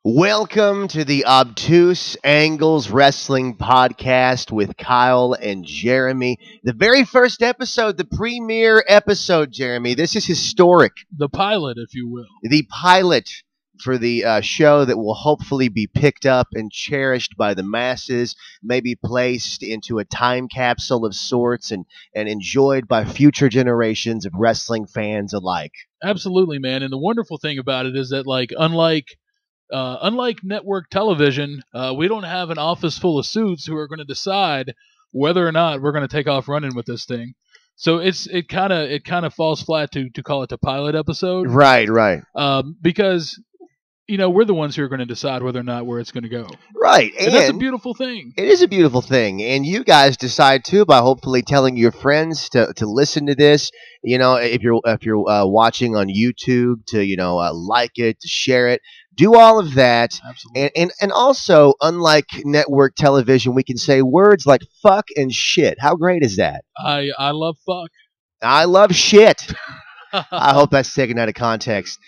Welcome to the Obtuse Angles Wrestling Podcast with Kyle and Jeremy. The very first episode, the premiere episode, Jeremy. This is historic. The pilot, if you will. The pilot for the show that will hopefully be picked up and cherished by the masses, maybe placed into a time capsule of sorts and enjoyed by future generations of wrestling fans alike. Absolutely, man. And the wonderful thing about it is that, unlike network television, we don't have an office full of suits who are going to decide whether or not we're going to take off running with this thing. So it kind of falls flat to call it a pilot episode, Right. because we're the ones who are going to decide whether or not where it's going to go. Right, And that's a beautiful thing. It is a beautiful thing, and you guys decide too by hopefully telling your friends to listen to this. If you're watching on YouTube, to like it, to share it, do all of that. Absolutely. And also, unlike network television, we can say words like fuck and shit. How great is that? I love fuck. I love shit. I hope that's taken out of context.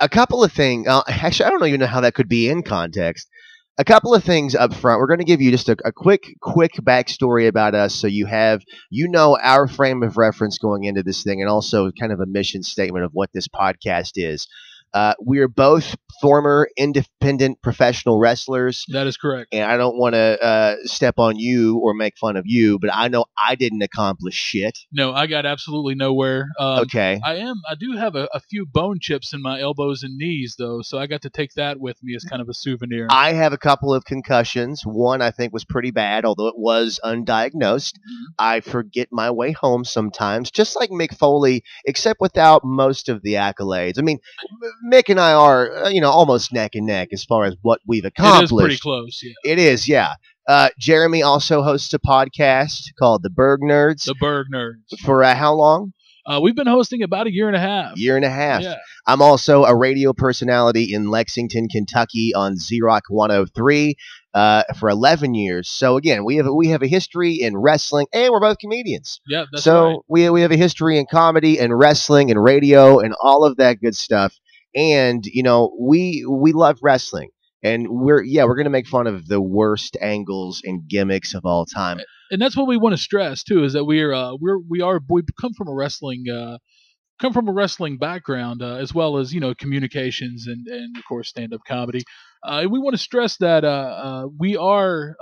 A couple of things. Actually, I don't even know how that could be in context. A couple of things up front. We're going to give you just a quick backstory about us, so you have our frame of reference going into this thing, and also kind of a mission statement of what this podcast is. We are both former independent professional wrestlers. That is correct. And I don't want to step on you or make fun of you, but I know I didn't accomplish shit. No, I got absolutely nowhere. Okay. I do have a few bone chips in my elbows and knees, though, so I got to take that with me as kind of a souvenir. I have a couple of concussions. One I think was pretty bad, although it was undiagnosed. Mm-hmm. I forget my way home sometimes, just like Mick Foley, except without most of the accolades. I mean, Mick and I are, almost neck and neck as far as what we've accomplished. It is pretty close, yeah. It is, yeah. Jeremy also hosts a podcast called The Berg Nerds. The Berg Nerds. For how long? We've been hosting about a year and a half. Yeah. I'm also a radio personality in Lexington, Kentucky on Z-Rock 103 for 11 years. So again, we have a history in wrestling, and we're both comedians. Yeah, that's so right. we have a history in comedy and wrestling and radio and all of that good stuff. And we love wrestling. And we're going to make fun of the worst angles and gimmicks of all time. And that's what we want to stress too, is that we come from a wrestling background, as well as communications and of course stand-up comedy. And we want to stress that we are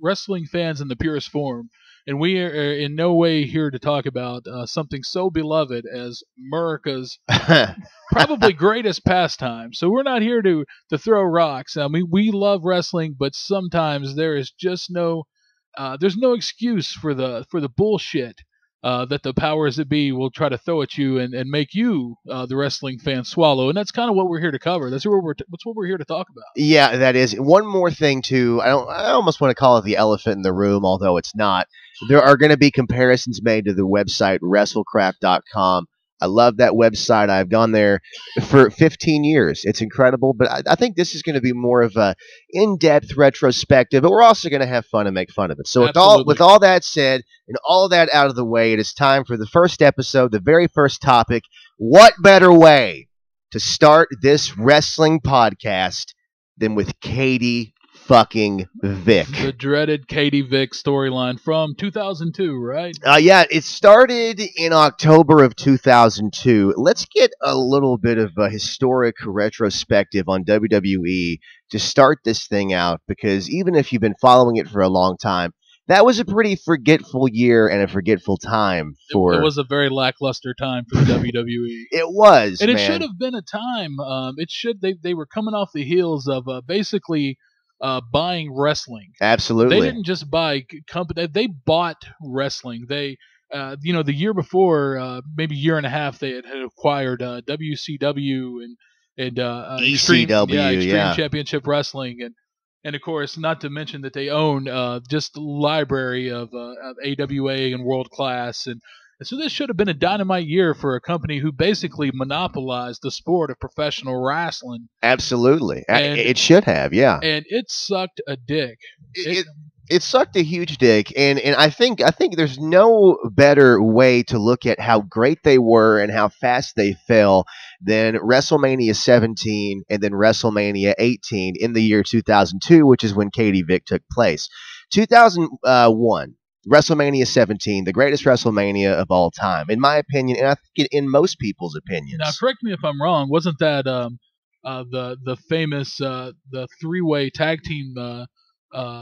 wrestling fans in the purest form, and we are in no way here to talk about something so beloved as America's probably greatest pastime. So we're not here to throw rocks. I mean, we love wrestling, but sometimes there is just there's no excuse for the bullshit that the powers that be will try to throw at you and make you, the wrestling fan, swallow. And that's kind of what we're here to cover. That's what we're here to talk about. Yeah, that is. One more thing too. I almost want to call it the elephant in the room, although it's not. There are going to be comparisons made to the website WrestleCraft.com. I love that website. I've gone there for 15 years. It's incredible, but I think this is going to be more of a in-depth retrospective, but we're also going to have fun and make fun of it. So with all that said and all that out of the way, it is time for the first episode, the very first topic. What better way to start this wrestling podcast than with Katie fucking Vick? The dreaded Katie Vick storyline from 2002, right? Yeah, it started in October of 2002. Let's get a little bit of a historic retrospective on WWE to start this thing out, because even if you've been following it for a long time, that was a pretty forgetful year and a forgetful time for... It was a very lackluster time for the WWE. It was, and man. It should have been a time. They were coming off the heels of basically buying wrestling. Absolutely. They didn't just buy company; they bought wrestling. They, the year before, maybe a year and a half, they had acquired WCW and ECW, Extreme Championship Wrestling, and of course, not to mention that they own just a library of AWA and World Class. And so this should have been a dynamite year for a company who basically monopolized the sport of professional wrestling. Absolutely. It should have, yeah. And it sucked a dick. It sucked a huge dick, and I think there's no better way to look at how great they were and how fast they fell than WrestleMania 17 and then WrestleMania 18 in the year 2002, which is when Katie Vick took place. 2001. WrestleMania 17, the greatest WrestleMania of all time, in my opinion, and I think in most people's Now, opinions. correct me if I'm wrong. Wasn't that the famous the three-way tag team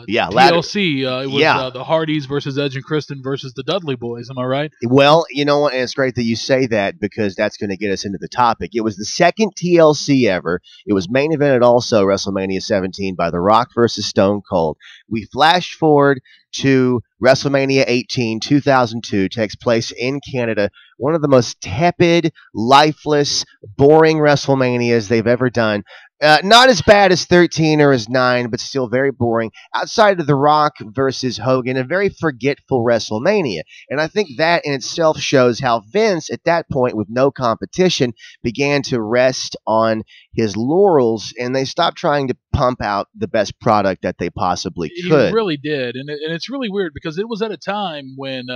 Yeah, ladder. TLC? It was Yeah, the Hardys versus Edge and Kristen versus the Dudley Boys. Am I right? well, you know what? And it's great that you say that because that's going to get us into the topic. It was the second TLC ever. It was main evented also WrestleMania 17 by The Rock versus Stone Cold. We flash forward to WrestleMania 18, 2002, takes place in Canada. One of the most tepid, lifeless, boring WrestleManias they've ever done. Not as bad as 13 or as 9, but still very boring. Outside of The Rock versus Hogan, a very forgetful WrestleMania. And I think that in itself shows how Vince, at that point, with no competition, began to rest on his laurels, and they stopped trying to pump out the best product that they possibly He could. really did, and it's really weird because it was at a time when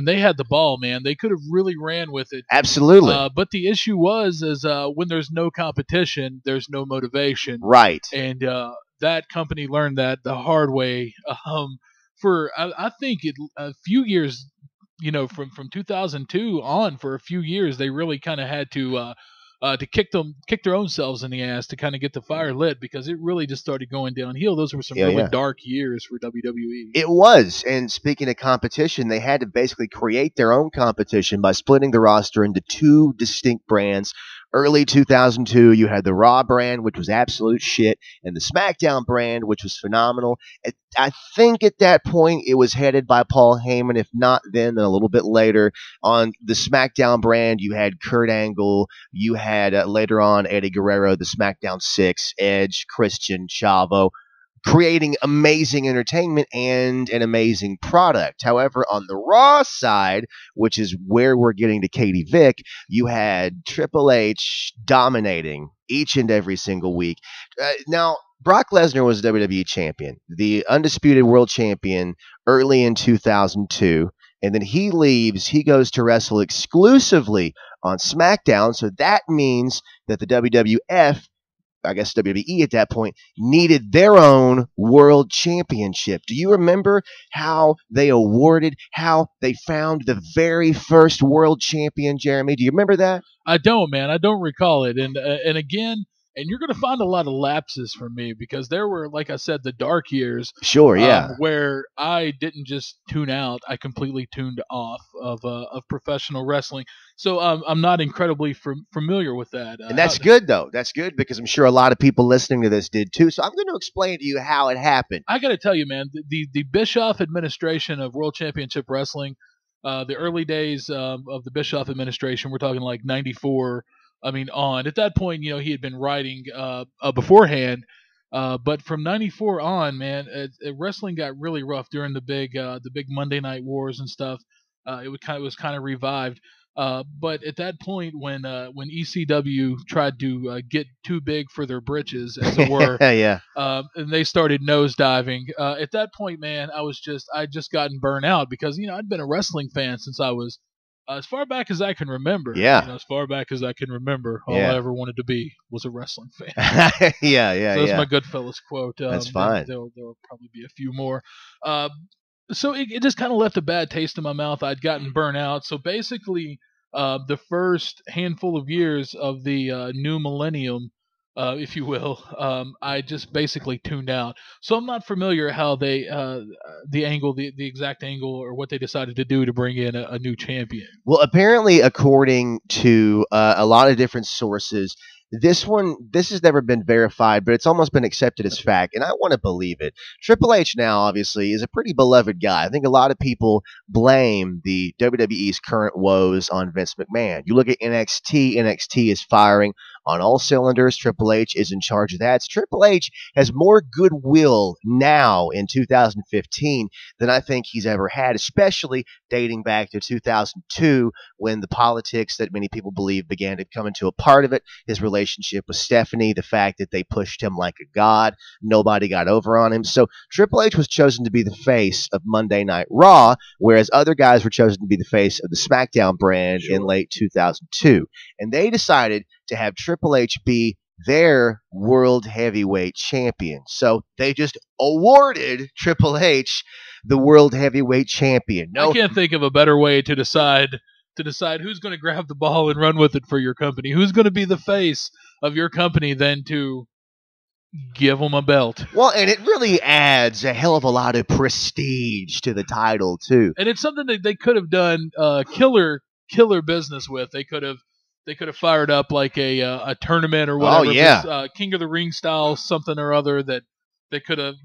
they had the ball, man. They could have really ran with it. Absolutely. But the issue was is when there's no competition, there's no motivation, Right. and that company learned that the hard way. For I think a few years, from 2002 on, for a few years, they really kind of had to kick their own selves in the ass to kind of get the fire lit because it really just started going downhill. Those were some Yeah, really yeah. dark years for WWE. It was. And speaking of competition, they had to basically create their own competition by splitting the roster into two distinct brands. Early 2002, you had the Raw brand, which was absolute shit, and the SmackDown brand, which was phenomenal. I think at that point it was headed by Paul Heyman. If not then a little bit later. On the SmackDown brand, you had Kurt Angle, you had later on Eddie Guerrero, the SmackDown Six, Edge, Christian, Chavo, creating amazing entertainment and an amazing product. However, on the Raw side, which is where we're getting to Katie Vick, you had Triple H dominating each and every single week. Now, Brock Lesnar was WWE champion, the undisputed world champion early in 2002. And then he leaves, he goes to wrestle exclusively on SmackDown. So that means that the WWF, I guess WWE at that point, needed their own world championship. Do you remember how they awarded, how they found the very first world champion, Jeremy? Do you remember that? I don't, man. I don't recall it. And again, and you're going to find a lot of lapses from me because there were, like I said, the dark years Sure, yeah. where I didn't just tune out; I completely tuned off of professional wrestling. So I'm not incredibly familiar with that. And that's good, though. That's good because I'm sure a lot of people listening to this did too. So I'm going to explain to you how it happened. I got to tell you, man, the Bischoff administration of World Championship Wrestling, the early days of the Bischoff administration, we're talking like '94. I mean, on at that point, he had been writing beforehand, but from '94 on, man, wrestling got really rough during the big Monday Night Wars and stuff. It was kind of revived. But at that point, when ECW tried to get too big for their britches, as it were, Yeah. and they started nosediving. At that point, man, I just gotten burnt out because I'd been a wrestling fan since I was as far back as I can remember. Yeah. As far back as I can remember, all Yeah. I ever wanted to be was a wrestling fan. Yeah, So that's yeah. my Goodfellas quote. That's fine. There'll probably be a few more. Uh, so it just kind of left a bad taste in my mouth. I'd gotten burnt out. So basically, the first handful of years of the new millennium, if you will, I just basically tuned out. So I'm not familiar how they the exact angle, or what they decided to do to bring in a new champion. Well, apparently, according to a lot of different sources, this has never been verified, but it's almost been accepted as fact, and I want to believe it. Triple H now, obviously, is a pretty beloved guy. I think a lot of people blame the WWE's current woes on Vince McMahon. You look at NXT, NXT is firing on all cylinders. Triple H is in charge of that. So Triple H has more goodwill now in 2015 than I think he's ever had, especially dating back to 2002 when the politics that many people believe began to come into a part of it. His relationship with Stephanie, the fact that they pushed him like a god, nobody got over on him. So Triple H was chosen to be the face of Monday Night Raw, whereas other guys were chosen to be the face of the SmackDown brand in late 2002. And they decided to have Triple H be their world heavyweight champion. So they just awarded Triple H the world heavyweight champion. I can't think of a better way to decide who's going to grab the ball and run with it for your company. Who's going to be the face of your company than to give them a belt. Well, and it really adds a hell of a lot of prestige to the title too. And it's something that they could have done killer business with. They could have fired up like a tournament or whatever. Oh yeah, King of the Ring style something or other that they could have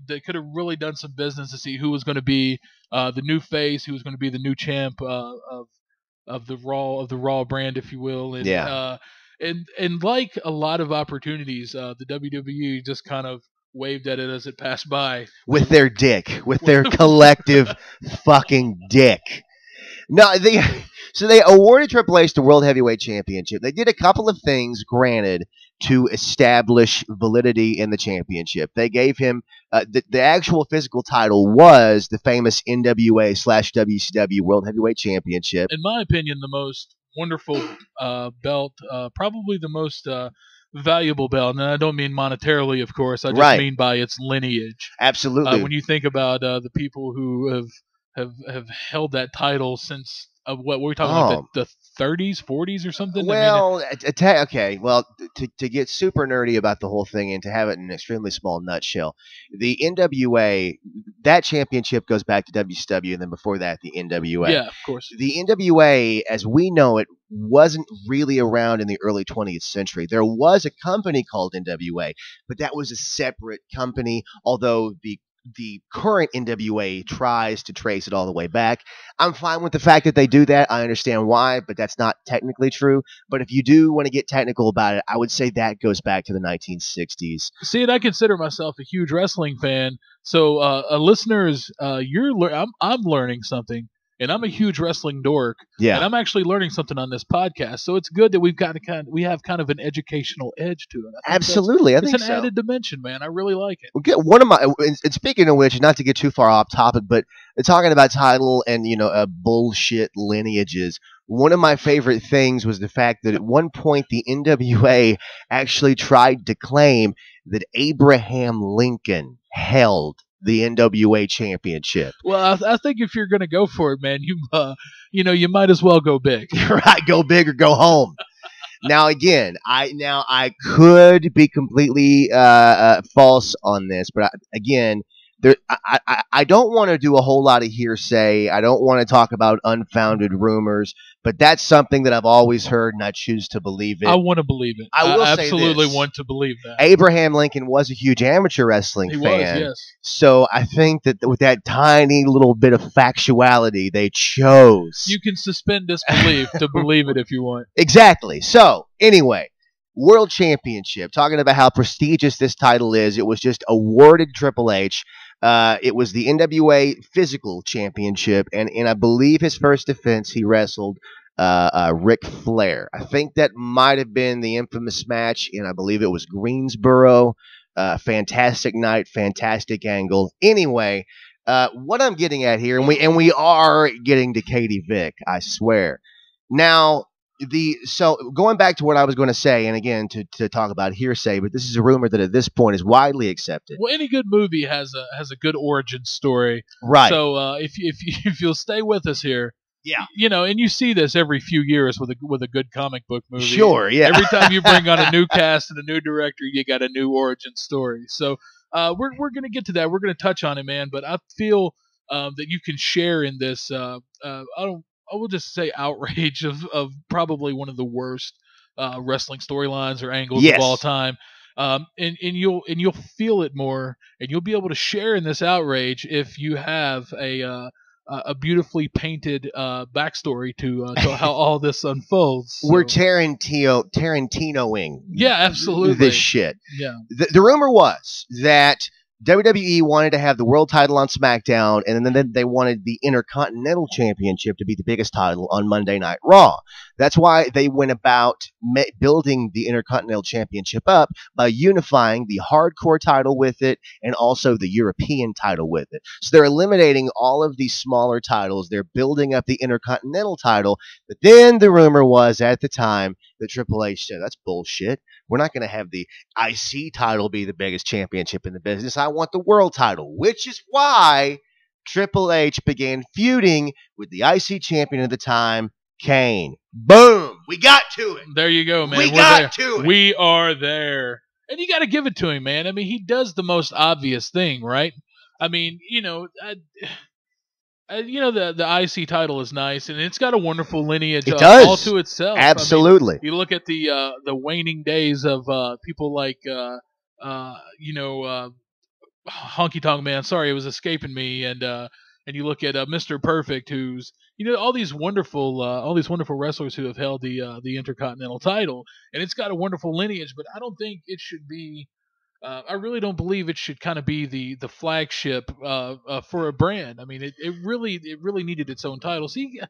really done some business to see who was going to be the new face, who was going to be the new champ of the Raw brand, if you will. And, yeah. And like a lot of opportunities, the WWE just kind of waved at it as it passed by. With their dick. With their collective fucking dick. No, so they awarded Triple H the World Heavyweight Championship. They did a couple of things, granted, to establish validity in the championship. They gave him the actual physical title was the famous NWA/WCW World Heavyweight Championship. In my opinion, the most wonderful belt, probably the most valuable belt, and I don't mean monetarily, of course. I just mean by its lineage. Absolutely. When you think about the people who have held that title since what were we talking about, the 30s, 40s, or something? Well, okay. Well, to get super nerdy about the whole thing and to have it in an extremely small nutshell, the NWA, that championship goes back to WCW, and then before that, the NWA. Yeah, of course. The NWA, as we know it, wasn't really around in the early 20th century. There was a company called NWA, but that was a separate company, although the current NWA tries to trace it all the way back. I'm fine with the fact that they do that. I understand why, but that's not technically true. But if you do want to get technical about it, I would say that goes back to the 1960s. See, and I consider myself a huge wrestling fan. So, listeners, I'm learning something. And I'm a huge wrestling dork. Yeah. And I'm actually learning something on this podcast. So it's good that we have kind of an educational edge to it. Absolutely. I think it's an added dimension, man. I really like it. One of my, and speaking of which, not to get too far off topic, but talking about title and, bullshit lineages, one of my favorite things was the fact that at one point the NWA actually tried to claim that Abraham Lincoln held the NWA championship. Well, I think if you're going to go for it, man, you might as well go big. Right, go big or go home. Now, again, I could be completely false on this, but I don't want to do a whole lot of hearsay. I don't want to talk about unfounded rumors, but that's something that I've always heard, and I choose to believe it. I want to believe it. I will absolutely say this. Want to believe that. Abraham Lincoln was a huge amateur wrestling fan. Was, yes. So I think that with that tiny little bit of factuality, they chose. You can suspend disbelief to believe it if you want. Exactly. So anyway, World Championship, talking about how prestigious this title is. It was just awarded Triple H. It was the NWA Physical Championship, and in I believe his first defense, he wrestled Ric Flair. I think that might have been the infamous match, and I believe it was Greensboro. Fantastic night, fantastic angle. Anyway, what I'm getting at here, and we are getting to Katie Vick, I swear. Now, so going back to what I was going to say, and again to talk about hearsay, but this is a rumor that at this point is widely accepted. Well, any good movie has a good origin story, right? So if you'll stay with us here, yeah, and you see this every few years with a good comic book movie. Sure, yeah. Every time you bring on a new cast and a new director, you got a new origin story. So we're going to get to that. We're going to touch on it, man. But I feel that you can share in this. I will just say outrage of probably one of the worst wrestling storylines or angles of all time. And you'll feel it more, and you'll be able to share in this outrage if you have a a beautifully painted backstory to how all this unfolds. We're So, Tarantinoing yeah, this absolutely. shit. Yeah. The rumor was that WWE wanted to have the world title on SmackDown, and then they wanted the Intercontinental Championship to be the biggest title on Monday Night Raw. That's why they went about building the Intercontinental Championship up by unifying the hardcore title with it and also the European title with it. So they're eliminating all of these smaller titles. They're building up the Intercontinental title. But then the rumor was at the time that Triple H said, that's bullshit. We're not going to have the IC title be the biggest championship in the business. I want the world title, which is why Triple H began feuding with the IC champion at the time, Kane. Boom! We got to it. There you go, man. We We're got there. to it. We are there. And you got to give it to him, man. I mean, he does the most obvious thing, right? I mean, the IC title is nice, and it's got a wonderful lineage It does. all to itself. Absolutely. I mean, you look at the waning days of people like Honky Tonk Man. Sorry, it was escaping me. And you look at Mr. Perfect, who's all these wonderful wrestlers who have held the Intercontinental title, and it's got a wonderful lineage. But I don't think it should be. I really don't believe it should kind of be the flagship for a brand. I mean, it really needed its own title. See,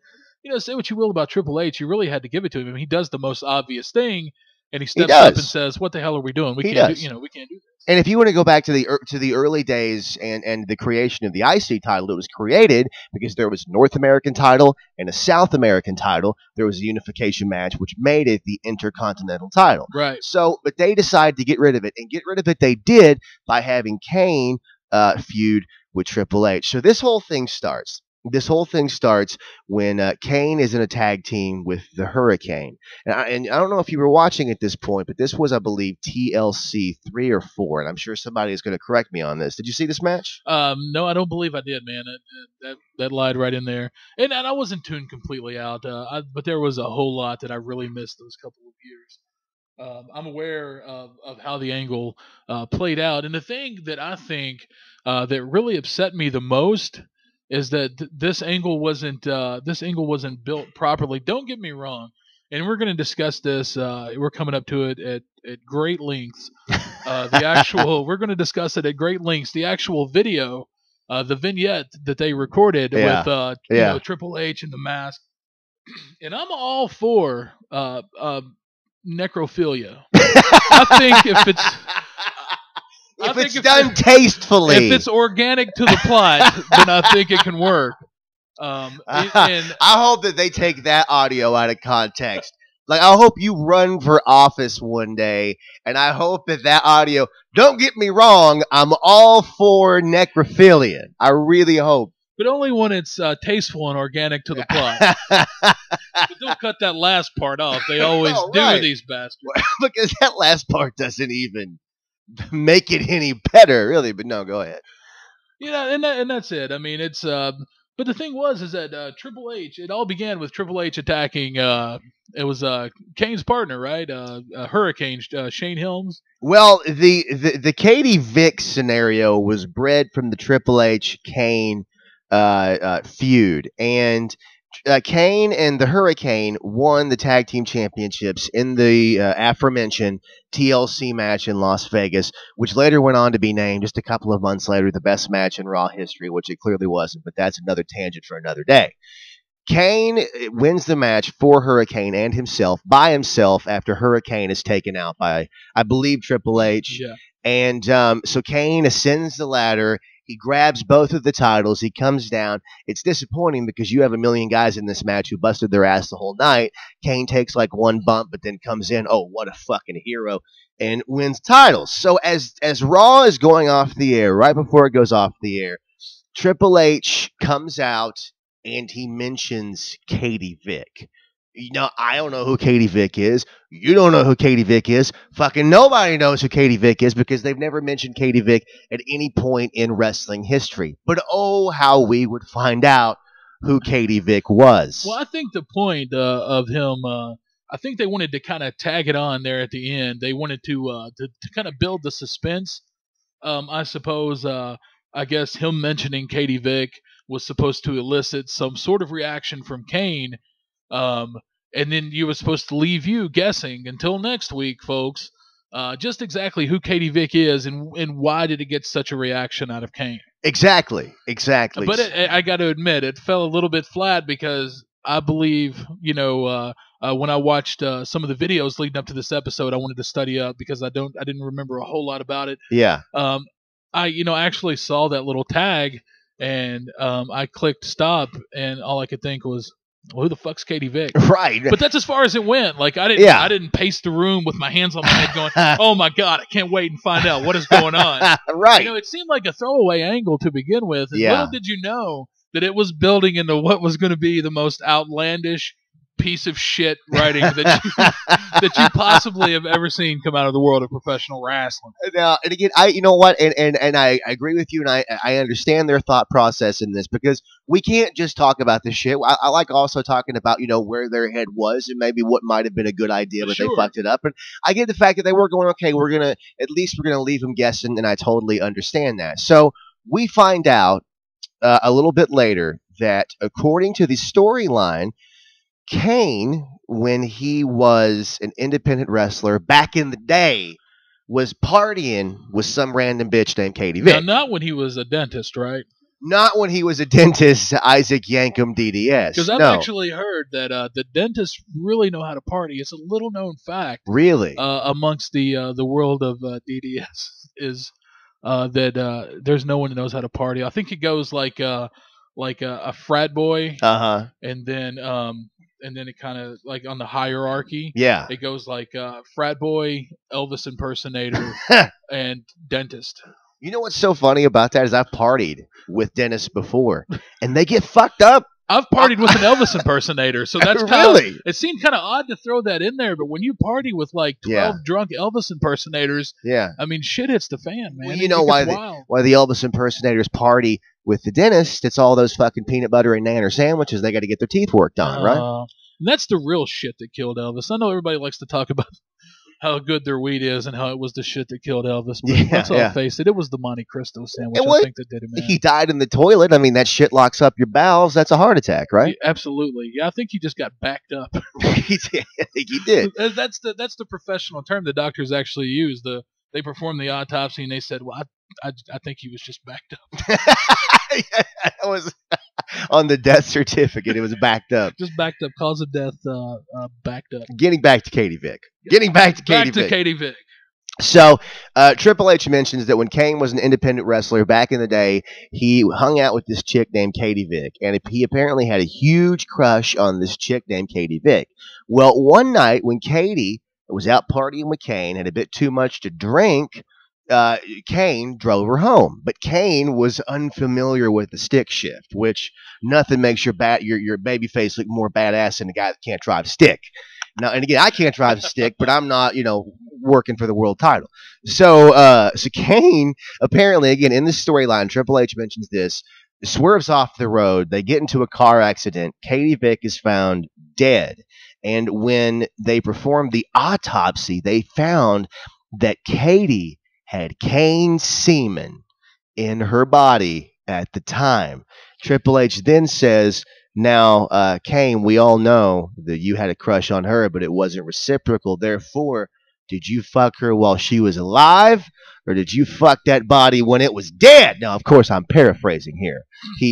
say what you will about Triple H, you really had to give it to him. I mean, he does the most obvious thing, and he steps up and says, "What the hell are we doing? We can't do this." And if you want to go back to the early days and the creation of the IC title, it was created because there was a North American title and a South American title. There was a unification match, which made it the Intercontinental title. Right. So, but they decided to get rid of it, and get rid of it they did by having Kane feud with Triple H. So this whole thing starts. This whole thing starts when Kane is in a tag team with the Hurricane. And I don't know if you were watching at this point, but this was, I believe, TLC 3 or 4. And I'm sure somebody is going to correct me on this. Did you see this match? No, I don't believe I did, man. That lied right in there. And I wasn't tuned completely out, but there was a whole lot that I really missed those couple of years. I'm aware of how the angle played out. And the thing that I think that really upset me the most is that this angle wasn't built properly. Don't get me wrong, and we're going to discuss this. We're coming up to it at great lengths. We're going to discuss it at great lengths. The actual video, the vignette that they recorded with Triple H and the mask, and I'm all for necrophilia. I think if it's done tastefully, if it's organic to the plot, then I think it can work. I hope that they take that audio out of context. Like, I hope you run for office one day, and I hope that audio. Don't get me wrong, I'm all for necrophilia. I really hope. But only when it's tasteful and organic to the plot. But don't cut that last part off. They always do, these bastards. Because that last part doesn't even make it any better, really. But no, go ahead. And that's it. I mean, it's but the thing is that Triple H. It all began with Triple H attacking. It was Kane's partner, right? Hurricane Shane Helms. Well, the Katie Vick scenario was bred from the Triple H Kane feud, and Kane and the Hurricane won the tag team championships in the aforementioned TLC match in Las Vegas, which later went on to be named just a couple of months later the best match in Raw history, which it clearly wasn't, but that's another tangent for another day. Kane wins the match for Hurricane and himself by himself after Hurricane is taken out by, I believe, Triple H. Yeah. And so Kane ascends the ladder. He grabs both of the titles. He comes down. It's disappointing because you have a million guys in this match who busted their ass the whole night. Kane takes like one bump, but then comes in. Oh, what a fucking hero. And wins titles. So as Raw is going off the air, right before it goes off the air, Triple H comes out and he mentions Katie Vick. I don't know who Katie Vick is. You don't know who Katie Vick is. Fucking nobody knows who Katie Vick is because they've never mentioned Katie Vick at any point in wrestling history. But oh, how we would find out who Katie Vick was. Well, I think the point of him, I think they wanted to kind of tag it on there at the end. They wanted to kind of build the suspense. I suppose, I guess him mentioning Katie Vick was supposed to elicit some sort of reaction from Kane, um, and then you were supposed to leave you guessing until next week, folks, just exactly who Katie Vick is and why did it get such a reaction out of Kane. Exactly. But I got to admit, it fell a little bit flat because I believe, when I watched some of the videos leading up to this episode, I wanted to study up because I didn't remember a whole lot about it. Yeah. I actually saw that little tag and I clicked stop and all I could think was, well, who the fuck's Katie Vick? Right. But that's as far as it went. Like I didn't pace the room with my hands on my head going, oh my God, I can't wait and find out what is going on. Right. It seemed like a throwaway angle to begin with. And little did you know that it was building into what was going to be the most outlandish piece of shit writing that you possibly have ever seen come out of the world of professional wrestling. Now, and again, you know what, and I agree with you, and I understand their thought process in this because we can't just talk about this shit. I like also talking about where their head was and maybe what might have been a good idea, but they fucked it up. And I get the fact that they were going, okay, we're gonna leave them guessing, and I totally understand that. So we find out a little bit later that according to the storyline, Kane, when he was an independent wrestler back in the day, was partying with some random bitch named Katie Vick. Now, not when he was a dentist, right? Not when he was a dentist, Isaac Yankum DDS. Because I've actually heard that the dentists really know how to party. It's a little known fact. Really? Amongst the world of DDS is that there's no one that knows how to party. I think it goes like a frat boy, and then it kind of like on the hierarchy. Yeah. It goes like frat boy, Elvis impersonator, and dentist. You know what's so funny about that is I've partied with dentists before, and they get fucked up. I've partied with an Elvis impersonator, so that's really. It seemed kind of odd to throw that in there, but when you party with like 12 drunk Elvis impersonators, I mean, shit hits the fan, man. Well, you know why the Elvis impersonators party with the dentist? It's all those fucking peanut butter and nanner sandwiches. They got to get their teeth worked on, right? And that's the real shit that killed Elvis. I know everybody likes to talk about how good their weed is and how it was the shit that killed Elvis. But let's all face it, it was the Monte Cristo sandwich, I think, that did him in. He died in the toilet. I mean, that shit locks up your bowels. That's a heart attack, right? Yeah, absolutely. Yeah, I think he just got backed up. He did. That's the professional term the doctors actually use. They performed the autopsy and they said, well, I think he was just backed up. That was on the death certificate. It was backed up. Just backed up. Cause of death backed up. Getting back to Katie Vick. Back to Katie Vick. So Triple H mentions that when Kane was an independent wrestler back in the day, he hung out with this chick named Katie Vick, and he apparently had a huge crush on this chick named Katie Vick. Well, one night when Katie was out partying with Kane, had a bit too much to drink, Kane drove her home. But Kane was unfamiliar with the stick shift, which nothing makes your baby face look more badass than a guy that can't drive a stick. Now, and again, I can't drive a stick, but I'm not, working for the world title. So Kane, apparently, again, in this storyline, Triple H mentions this, swerves off the road. They get into a car accident. Katie Vick is found dead. And when they performed the autopsy, they found that Katie had Kane's semen in her body at the time. Triple H then says, now, Kane, we all know that you had a crush on her, but it wasn't reciprocal. Therefore, did you fuck her while she was alive, or did you fuck that body when it was dead? Now, of course, I'm paraphrasing here.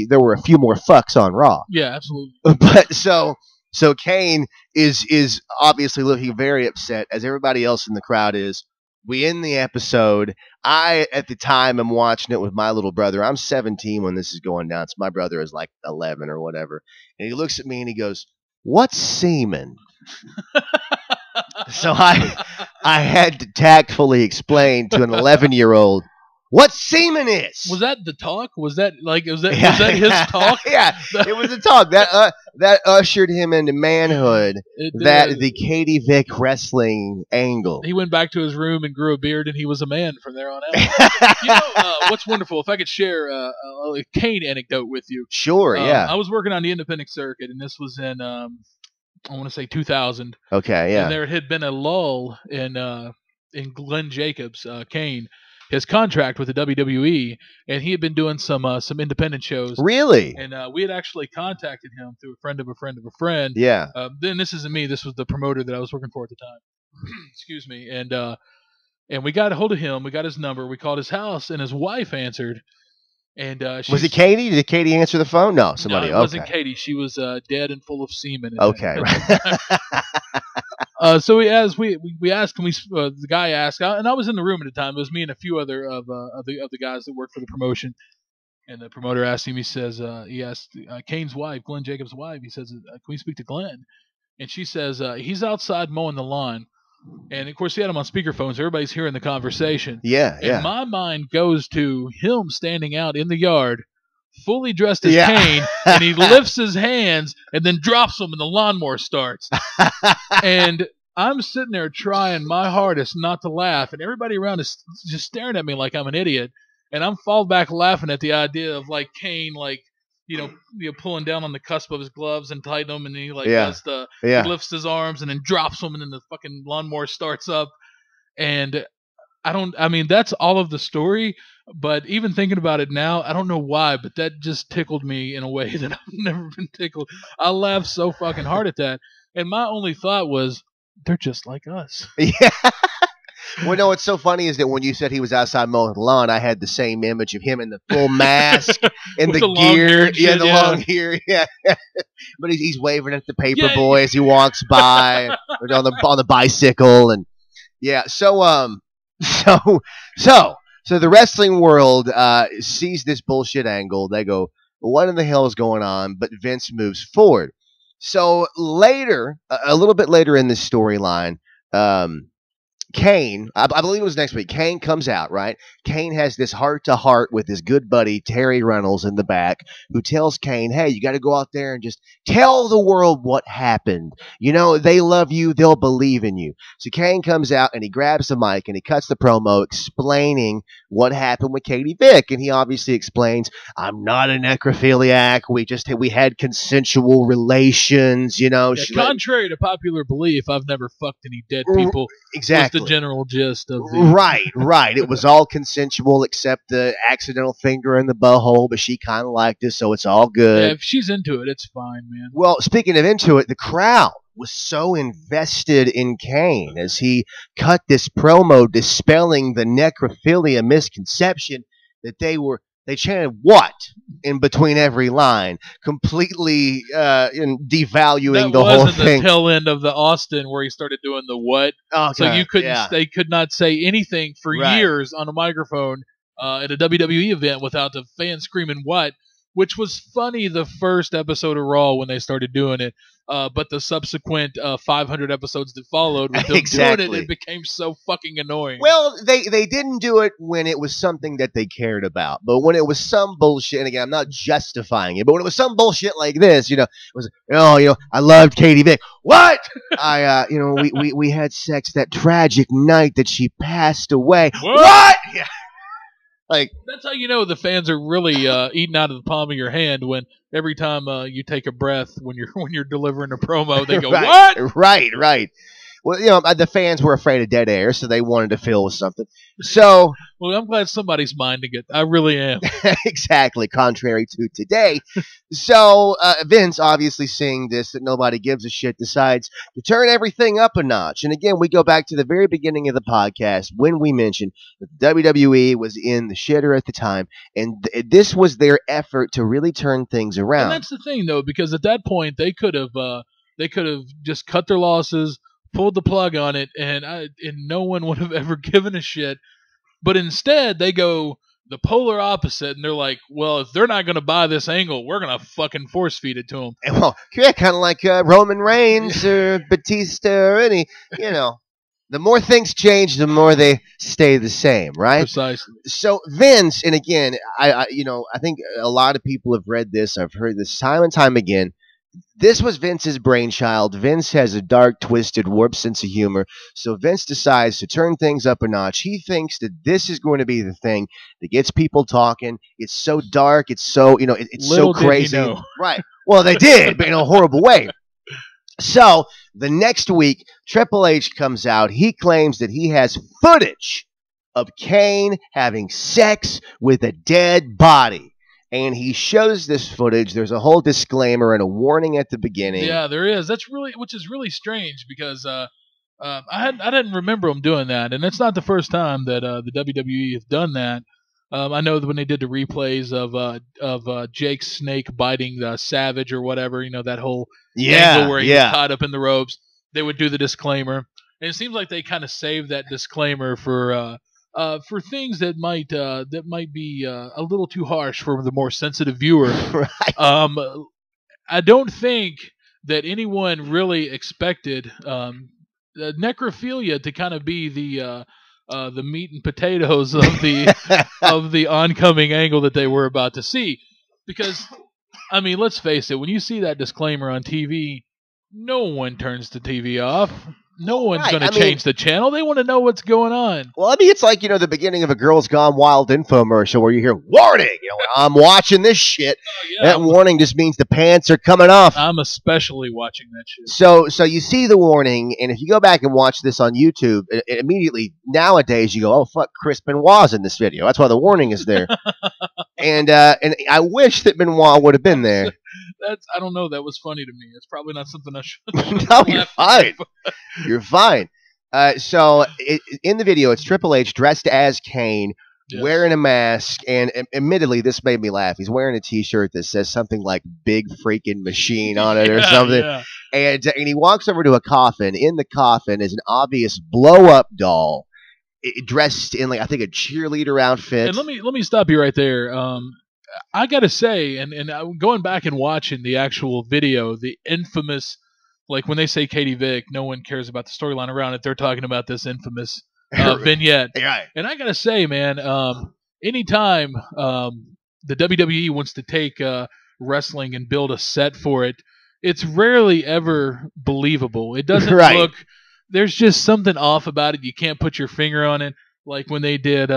There were a few more fucks on Raw. Yeah, absolutely. But so Kane is obviously looking very upset, as everybody else in the crowd is. We end the episode. I, at the time, am watching it with my little brother. I'm 17 when this is going down, so my brother is like 11 or whatever. And he looks at me and he goes, "What's semen?" So I had to tactfully explain to an 11-year-old what semen is. Was that the talk? Was that his talk? Yeah, it was a talk that ushered him into manhood. The Katie Vick wrestling angle. He went back to his room and grew a beard, and he was a man from there on out. What's wonderful? If I could share a Kane anecdote with you. Sure. Yeah. I was working on the independent circuit, and this was in I want to say 2000. Okay. Yeah. And there had been a lull in Glenn Jacobs, Kane. his contract with the WWE, and he had been doing some independent shows. Really? And we had actually contacted him through a friend of a friend of a friend. Yeah. Then this isn't me. This was the promoter that I was working for at the time. Excuse me. And we got a hold of him. We got his number. We called his house, and his wife answered. And was it Katie? Did Katie answer the phone? No, somebody. No, it wasn't Katie. She was dead and full of semen. Okay. So we asked. The guy asked, and I was in the room at the time. It was me and a few other of the guys that worked for the promotion. And the promoter asked him. He asked Kane's wife, Glenn Jacobs' wife. He says, "Can we speak to Glenn?" And she says, "He's outside mowing the lawn." And of course, he had him on speakerphone, so everybody's hearing the conversation. Yeah, and my mind goes to him standing out in the yard, fully dressed as Kane, and he lifts his hands and then drops them, and the lawnmower starts. And I'm sitting there trying my hardest not to laugh, and everybody around is just staring at me like I'm an idiot. And I'm fall back laughing at the idea of like Kane, like pulling down on the cusp of his gloves and tighten them, and then he he lifts his arms and then drops them, and then the fucking lawnmower starts up. And that's all of the story. But even thinking about it now, I don't know why, but that just tickled me in a way that I've never been tickled. I laughed so fucking hard at that, and my only thought was, they're just like us. Yeah. Well, no, what's so funny is that when you said he was outside mowing the lawn, I had the same image of him in the full mask and the gear. The long hair. Yeah. But he's waving at the paper boy as he walks by or on the bicycle. And yeah, so the wrestling world sees this bullshit angle. They go, what in the hell is going on? But Vince moves forward. So later, a little bit later in this storyline, Kane, I believe it was next week, Kane comes out, right? Kane has this heart-to-heart with his good buddy, Terry Reynolds, in the back, who tells Kane, hey, you got to go out there and just tell the world what happened. You know, they love you. They'll believe in you. So Kane comes out, and he grabs the mic, and he cuts the promo explaining what happened with Katie Vick. And he obviously explains, I'm not a necrophiliac. We had consensual relations, you know. Yeah, contrary to popular belief, I've never fucked any dead people. Exactly. The general gist of the right. It was all consensual except the accidental finger in the butthole, but she kind of liked it, so it's all good. Yeah, if she's into it, it's fine, man. Well, speaking of into it, the crowd was so invested in Kane as he cut this promo dispelling the necrophilia misconception that they chanted "what" in between every line, completely devaluing the whole thing. That wasn't the tail end of the Austin where he started doing the "what." Okay, so you couldn't. They could not say anything for years on a microphone at a WWE event without the fans screaming "what," which was funny the first episode of Raw when they started doing it. But the subsequent 500 episodes that followed with them doing it became so fucking annoying. Well, they didn't do it when it was something that they cared about. But when it was some bullshit, and again, I'm not justifying it, but when it was some bullshit like this, it was, I loved Katie Vick. What? We had sex that tragic night that she passed away. What? Yeah. Like, that's how you know the fans are really eating out of the palm of your hand when every time you take a breath when you're delivering a promo, they go, what? Right. Well, the fans were afraid of dead air, so they wanted to fill with something. So, well, I'm glad somebody's minding it. I really am. Exactly, contrary to today. So, Vince, obviously seeing this, that nobody gives a shit, decides to turn everything up a notch. And again, we go back to the very beginning of the podcast when we mentioned that WWE was in the shitter at the time, and this was their effort to really turn things around. And that's the thing, though, because at that point, they could have just cut their losses, pulled the plug on it, and no one would have ever given a shit. But instead, they go the polar opposite, and they're like, well, if they're not going to buy this angle, we're going to fucking force feed it to them. And well, yeah, kind of like Roman Reigns or Batista or any, the more things change, the more they stay the same, right? Precisely. So Vince, and again, I think a lot of people have read this. I've heard this time and time again. This was Vince's brainchild. Vince has a dark, twisted, warped sense of humor. So Vince decides to turn things up a notch. He thinks that this is going to be the thing that gets people talking. It's so dark. It's so, it's Little so crazy. Did he know. Right. Well, they did, but in a horrible way. So the next week, Triple H comes out. He claims that he has footage of Kane having sex with a dead body. And he shows this footage. There's a whole disclaimer and a warning at the beginning. Yeah, there is. Which is really strange because I didn't remember them doing that, and it's not the first time that the WWE has done that. I know that when they did the replays of Jake Snake biting the Savage or whatever, that whole angle where he was tied up in the ropes, they would do the disclaimer, and it seems like they kind of saved that disclaimer for things that might be a little too harsh for the more sensitive viewer. Right. I don't think that anyone really expected necrophilia to kind of be the meat and potatoes of the of the oncoming angle that they were about to see. Because, I mean, let's face it, when you see that disclaimer on TV, no one turns the TV off. No one's going to change the channel. They want to know what's going on. Well, I mean, it's like, the beginning of a Girls Gone Wild infomercial where you hear, warning! I'm watching this shit. That warning just means the pants are coming off. I'm especially watching that shit. So you see the warning, and if you go back and watch this on YouTube, immediately, nowadays, you go, oh, fuck, Chris Benoit's in this video. That's why the warning is there. and I wish that Benoit would have been there. I don't know. That was funny to me. It's probably not something I should. No, you're fine. You're fine. So in the video, it's Triple H dressed as Kane, wearing a mask, and admittedly, this made me laugh. He's wearing a T-shirt that says something like "Big Freaking Machine" on it or something. Yeah. And he walks over to a coffin. In the coffin is an obvious blow-up doll, dressed in I think a cheerleader outfit. And let me stop you right there. I gotta say, and going back and watching the actual video, the infamous, when they say Katie Vick, no one cares about the storyline around it. They're talking about this infamous vignette. Right. And I gotta say, man, anytime the WWE wants to take wrestling and build a set for it, it's rarely ever believable. It doesn't look. There's just something off about it. You can't put your finger on it. Like when they did.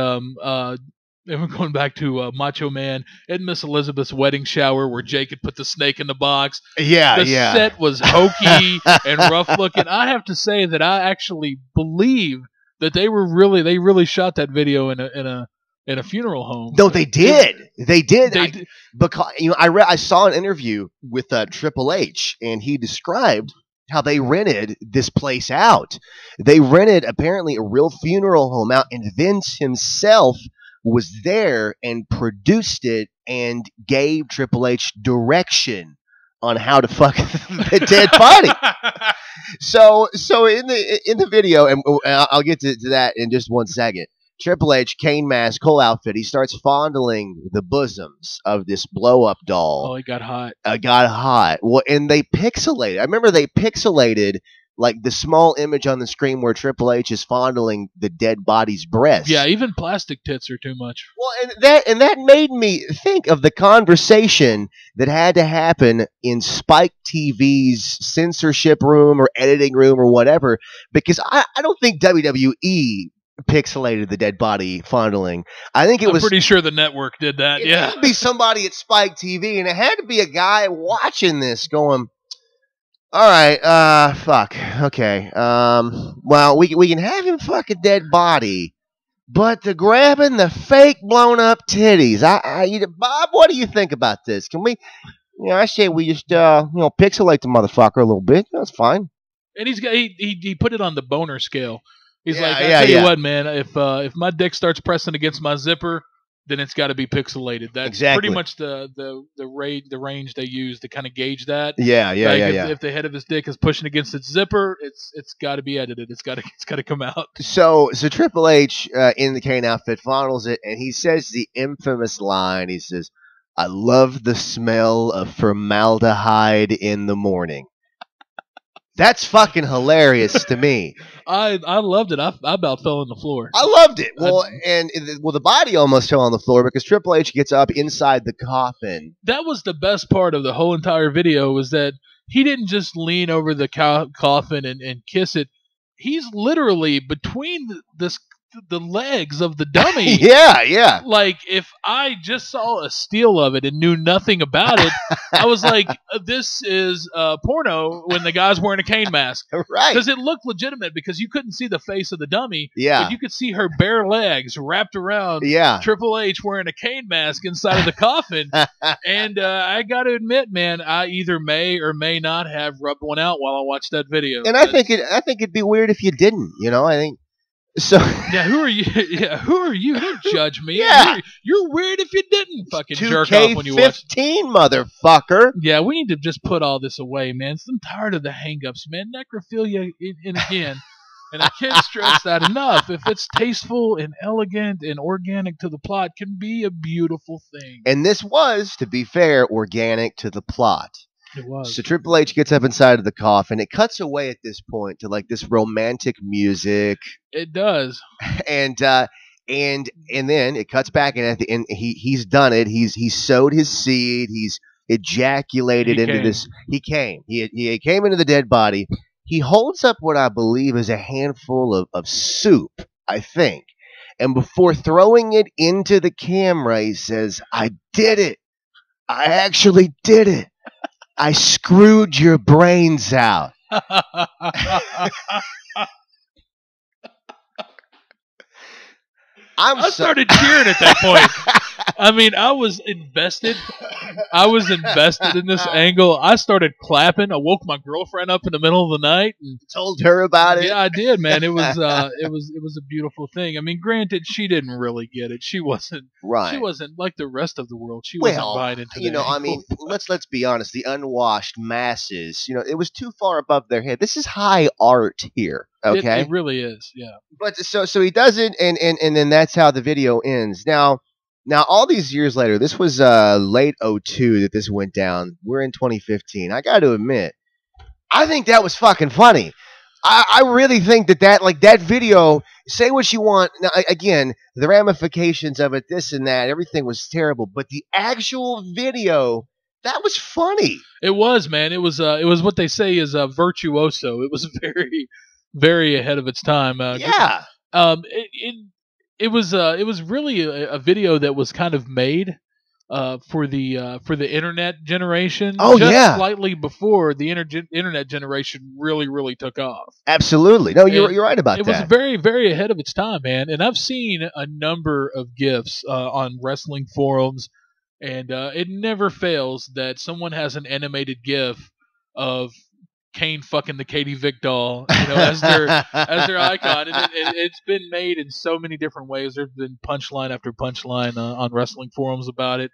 And we're going back to Macho Man and Miss Elizabeth's wedding shower where Jake had put the snake in the box. The set was hokey and rough looking. I have to say that I actually believe that they really shot that video in a funeral home. No, they did. They did. Because I saw an interview with Triple H, and he described how they rented this place out. They rented apparently a real funeral home out, and Vince himself was there and produced it and gave Triple H direction on how to fuck the dead body. So in the video, and I'll get to that in just 1 second. Triple H, Kane mask, whole outfit. He starts fondling the bosoms of this blow-up doll. Oh, it got hot. Got hot. Well, and they pixelated. I remember they pixelated the small image on the screen where Triple H is fondling the dead body's breast. Yeah, even plastic tits are too much. Well, and that made me think of the conversation that had to happen in Spike TV's censorship room or editing room or whatever, because I don't think WWE pixelated the dead body fondling. I think I'm pretty sure the network did that. It had to be somebody at Spike TV, and it had to be a guy watching this going, all right, fuck. Okay. Well, we can have him fuck a dead body, but the grabbing the fake blown up titties. Bob, what do you think about this? Can we, I say we just, pixelate the motherfucker a little bit. That's fine. And he put it on the boner scale. He's I tell you what, man, if my dick starts pressing against my zipper, then it's got to be pixelated. That's pretty much the range they use to kind of gauge that. If the head of his dick is pushing against its zipper, it's got to be edited. It's got to come out. So Triple H in the Kane outfit fondles it, and he says the infamous line. He says, "I love the smell of formaldehyde in the morning." That's fucking hilarious to me. I loved it. I about fell on the floor. I loved it. Well, the body almost fell on the floor because Triple H gets up inside the coffin. That was the best part of the whole entire video, was that he didn't just lean over the coffin and kiss it. He's literally between this the legs of the dummy. Yeah. Like, if I just saw a steal of it and knew nothing about it, I was like, this is porno when the guy's wearing a cane mask. Right. Because it looked legitimate, because you couldn't see the face of the dummy, Yeah. but you could see her bare legs wrapped around Yeah. Triple H wearing a cane mask inside of the coffin. And I got to admit, man, I either may or may not have rubbed one out while I watched that video. And I think it'd be weird if you didn't. I think so. Yeah, who are you? Yeah, who are you? Don't judge me. Yeah. You're weird if you didn't fucking jerk off when you watch. 2K15, motherfucker. Yeah, we need to just put all this away, man. I'm tired of the hang-ups, man. Necrophilia, and again, and I can't stress that enough. If it's tasteful and elegant and organic to the plot, can be a beautiful thing. And this was, to be fair, organic to the plot. It was. So Triple H gets up inside of the coffin. It cuts away at this point to like this romantic music. It does. And then it cuts back, and at the end, he's done it. He's sowed his seed. He's ejaculated into this. He came into the dead body. He holds up what I believe is a handful of soup, I think. And before throwing it into the camera, he says, "I did it. I actually did it. I screwed your brains out." I started cheering at that point. I mean, I was invested. I was invested in this angle. I started clapping. I woke my girlfriend up in the middle of the night and told her about it. Yeah, I did, man. It was a beautiful thing. I mean, granted, she didn't really get it. She wasn't right. She wasn't like the rest of the world. She wasn't buying into that. I mean, let's be honest. The unwashed masses, it was too far above their head. This is high art here. Okay, it really is. Yeah. But so he does it, and then that's how the video ends. Now, all these years later, this was late 2002 that this went down. We're in 2015. I got to admit, I think that was fucking funny. I really think that video, say what you want. Now, again, the ramifications of it, this and that, everything was terrible. But the actual video, that was funny. It was, man. It was what they say is virtuoso. It was very, very ahead of its time. Yeah. It was really a video that was kind of made for the internet generation. Oh, just slightly before the internet generation really took off. Absolutely. No, you're right about that. It was very, very ahead of its time, man. And I've seen a number of GIFs on wrestling forums, and it never fails that someone has an animated GIF of Kane fucking the Katie Vick doll, as their icon, and it's been made in so many different ways. There's been punchline after punchline on wrestling forums about it,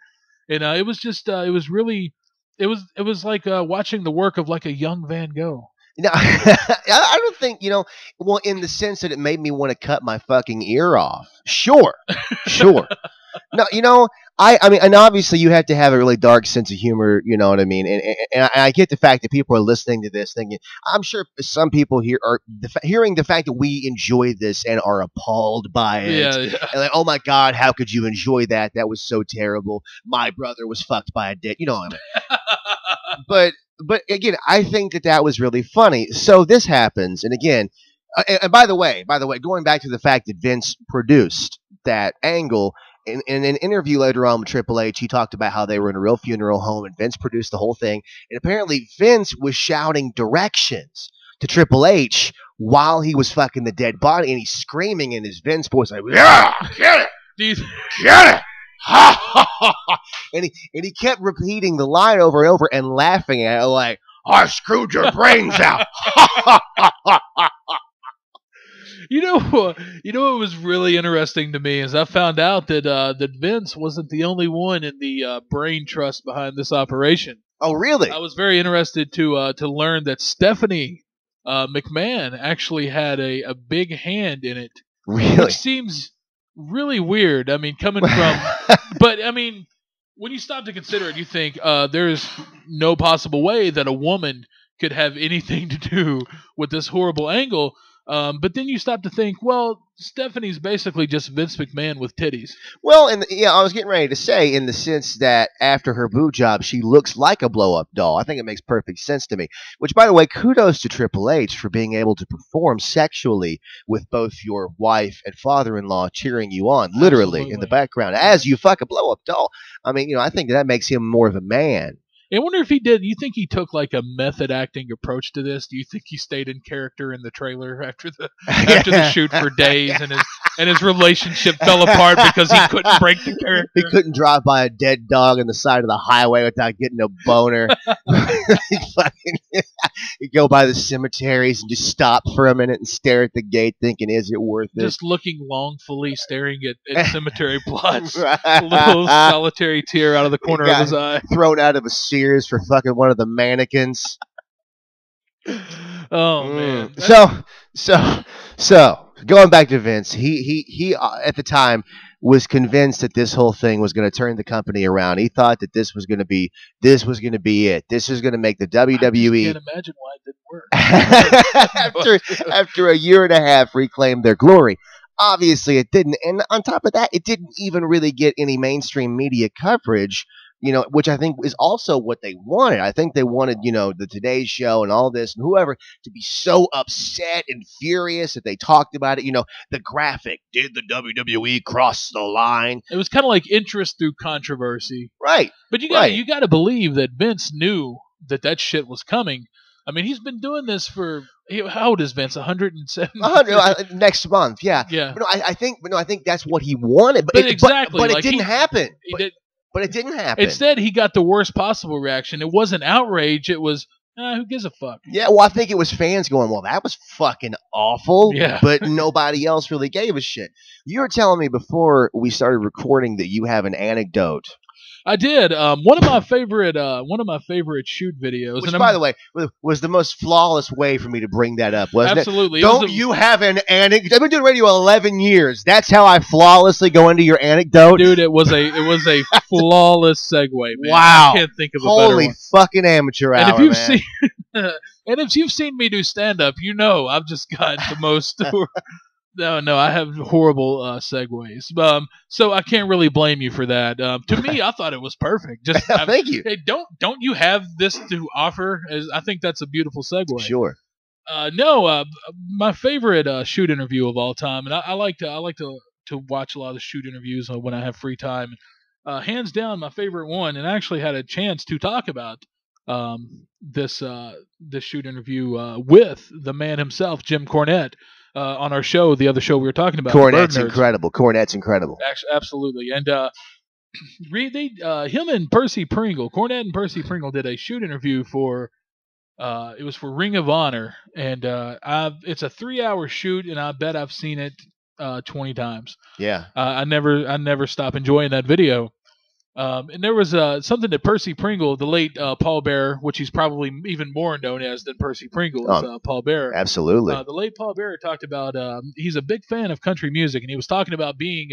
and it was just it was like watching the work of like a young Van Gogh. No, I don't think well, in the sense that it made me want to cut my fucking ear off. Sure. No, I mean, and obviously you have to have a really dark sense of humor, you know what I mean? And I get the fact that people are listening to this thinking, I'm sure some people here are hearing the fact that we enjoy this and are appalled by it. Yeah. And like, oh my God, how could you enjoy that? That was so terrible. My brother was fucked by a dick. You know what I mean? But again, I think that was really funny. So this happens, and again, and by the way, going back to the fact that Vince produced that angle, in an interview later on with Triple H, he talked about how they were in a real funeral home, and Vince produced the whole thing. And apparently, Vince was shouting directions to Triple H while he was fucking the dead body, and he's screaming in his Vince voice like, "Yeah, get it, get it." and he kept repeating the line over and over and laughing at it like, "I screwed your brains out." You know what was really interesting to me is I found out that Vince wasn't the only one in the brain trust behind this operation. Oh, really? I was very interested to learn that Stephanie McMahon actually had a big hand in it. Really? Which seems really weird. I mean, coming from, but I mean, when you stop to consider it, you think there's no possible way that a woman could have anything to do with this horrible angle. But then you stop to think, well, Stephanie's basically just Vince McMahon with titties. Well, and yeah, I was getting ready to say, in the sense that after her boob job, she looks like a blow up doll. I think it makes perfect sense to me. Which, by the way, kudos to Triple H for being able to perform sexually with both your wife and father-in-law cheering you on, literally in the Absolutely. background, as you fuck a blow up doll. I mean, I think that makes him more of a man. I wonder if he did. You think he took like a method acting approach to this? Do you think he stayed in character in the trailer after the shoot for days, and his relationship fell apart because he couldn't break the character? He couldn't drive by a dead dog on the side of the highway without getting a boner. He'd go by the cemeteries and just stop for a minute and stare at the gate, thinking, "Is it worth it?" Just looking longfully, staring at cemetery plots. Right. A little solitary tear out of the corner of his eye. Thrown out of a Sears for fucking one of the mannequins. Oh man. So going back to Vince, he at the time was convinced that this whole thing was going to turn the company around. He thought that this was going to be it. This is going to make the WWE. I can't imagine why it didn't work. after a year and a half reclaimed their glory. Obviously, it didn't. And on top of that, it didn't even really get any mainstream media coverage, which I think is also what they wanted. I think they wanted, the Today Show and all this and whoever to be so upset and furious that they talked about it. The graphic, did the WWE cross the line? It was kind of like interest through controversy. Right. But you got to believe that Vince knew that shit was coming. I mean, he's been doing this for, how old is Vince? 107? 100 next month, yeah. Yeah. But I think that's what he wanted. But exactly. But it didn't happen. But it didn't happen. Instead, he got the worst possible reaction. It wasn't outrage. It was, who gives a fuck? Yeah, well, I think it was fans going, well, that was fucking awful. Yeah. But nobody else really gave a shit. You were telling me before we started recording that you have an anecdote. I did. One of my favorite shoot videos. Which, by the way, was the most flawless way for me to bring that up, wasn't absolutely. it? Don't you have an anecdote? I've been doing radio 11 years. That's how I flawlessly go into your anecdote, dude. It was a flawless segue. Man. Wow! I can't think of a better one. Holy fucking amateur hour, and if you've man. seen, and if you've seen me do stand up, I've just got the most. No, I have horrible segues. So I can't really blame you for that. To me, I thought it was perfect. Just thank you. Hey, don't you have this to offer? I think that's a beautiful segue. Sure. My favorite shoot interview of all time, and I like to watch a lot of shoot interviews when I have free time. Hands down, my favorite one, and I actually had a chance to talk about this shoot interview with the man himself, Jim Cornette. On our show, the other show we were talking about. Cornette's incredible. Actually, absolutely. And him and Percy Pringle, Cornette and Percy Pringle did a shoot interview for, it was for Ring of Honor. And it's a 3-hour shoot, and I bet I've seen it 20 times. Yeah. I never stop enjoying that video. And there was something that Percy Pringle, the late Paul Bearer, which he's probably even more known as than Percy Pringle, is Paul Bearer. Absolutely. The late Paul Bearer talked about he's a big fan of country music, and he was talking about being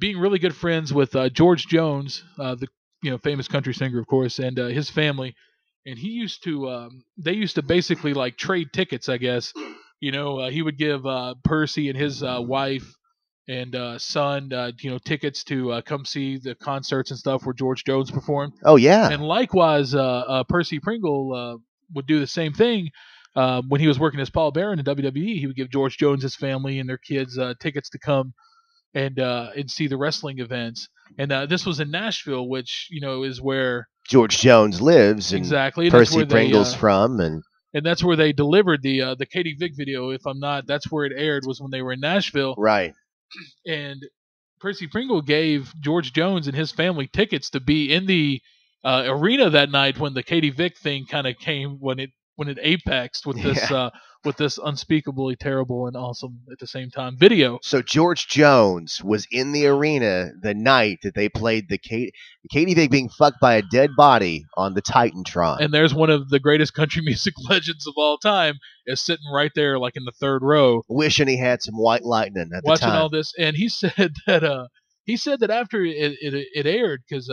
really good friends with George Jones, the famous country singer, of course, and his family. And they used to basically like trade tickets, I guess. He would give Percy and his wife and son, tickets to come see the concerts and stuff where George Jones performed. Oh yeah. And likewise, Percy Pringle would do the same thing when he was working as Paul Bearer in the WWE. He would give George Jones, his family, and their kids tickets to come and see the wrestling events. And this was in Nashville, which is where George Jones lives. And exactly. Percy Pringle's from, and that's where they delivered the Katie Vick video. If I'm not, that's where it aired, was when they were in Nashville. Right. And Percy Pringle gave George Jones and his family tickets to be in the arena that night when the Katie Vick thing kind of came, when it apexed with this unspeakably terrible and awesome at the same time video. So George Jones was in the arena the night that they played the Katie Vick being fucked by a dead body on the Titantron. And there's one of the greatest country music legends of all time is sitting right there, like in the third row, wishing he had some white lightning at the watching time. all this. And he said that after it aired, because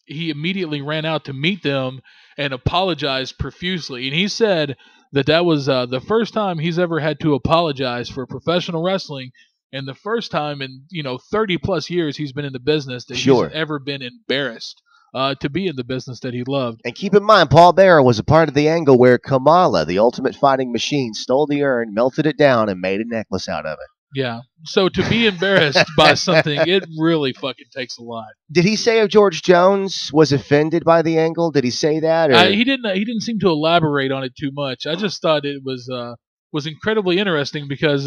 he immediately ran out to meet them and apologized profusely. And he said that was the first time he's ever had to apologize for professional wrestling, and the first time in 30 plus years he's been in the business that he's Sure. ever been embarrassed to be in the business that he loved. And keep in mind, Paul Bearer was a part of the angle where Kamala, the Ultimate Fighting Machine, stole the urn, melted it down, and made a necklace out of it. Yeah. So to be embarrassed by something, it really fucking takes a lot. Did he say if George Jones was offended by the angle? Did he say that? Or? He didn't. He didn't seem to elaborate on it too much. I just thought it was incredibly interesting because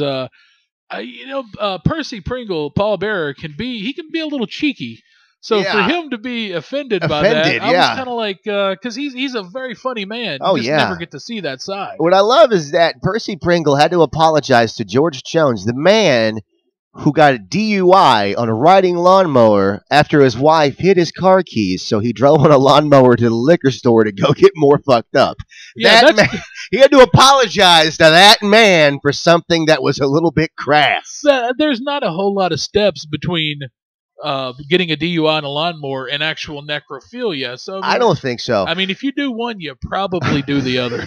Percy Pringle, Paul Bearer can be a little cheeky. So for him to be offended by that, I was kind of like, because he's a very funny man. You just never get to see that side. What I love is that Percy Pringle had to apologize to George Jones, the man who got a DUI on a riding lawnmower after his wife hid his car keys, so he drove on a lawnmower to the liquor store to go get more fucked up. Yeah, he had to apologize to that man for something that was a little bit crass. There's not a whole lot of steps between getting a DUI on a lawnmower and actual necrophilia. So I don't think so. I mean, if you do one, you probably do the other.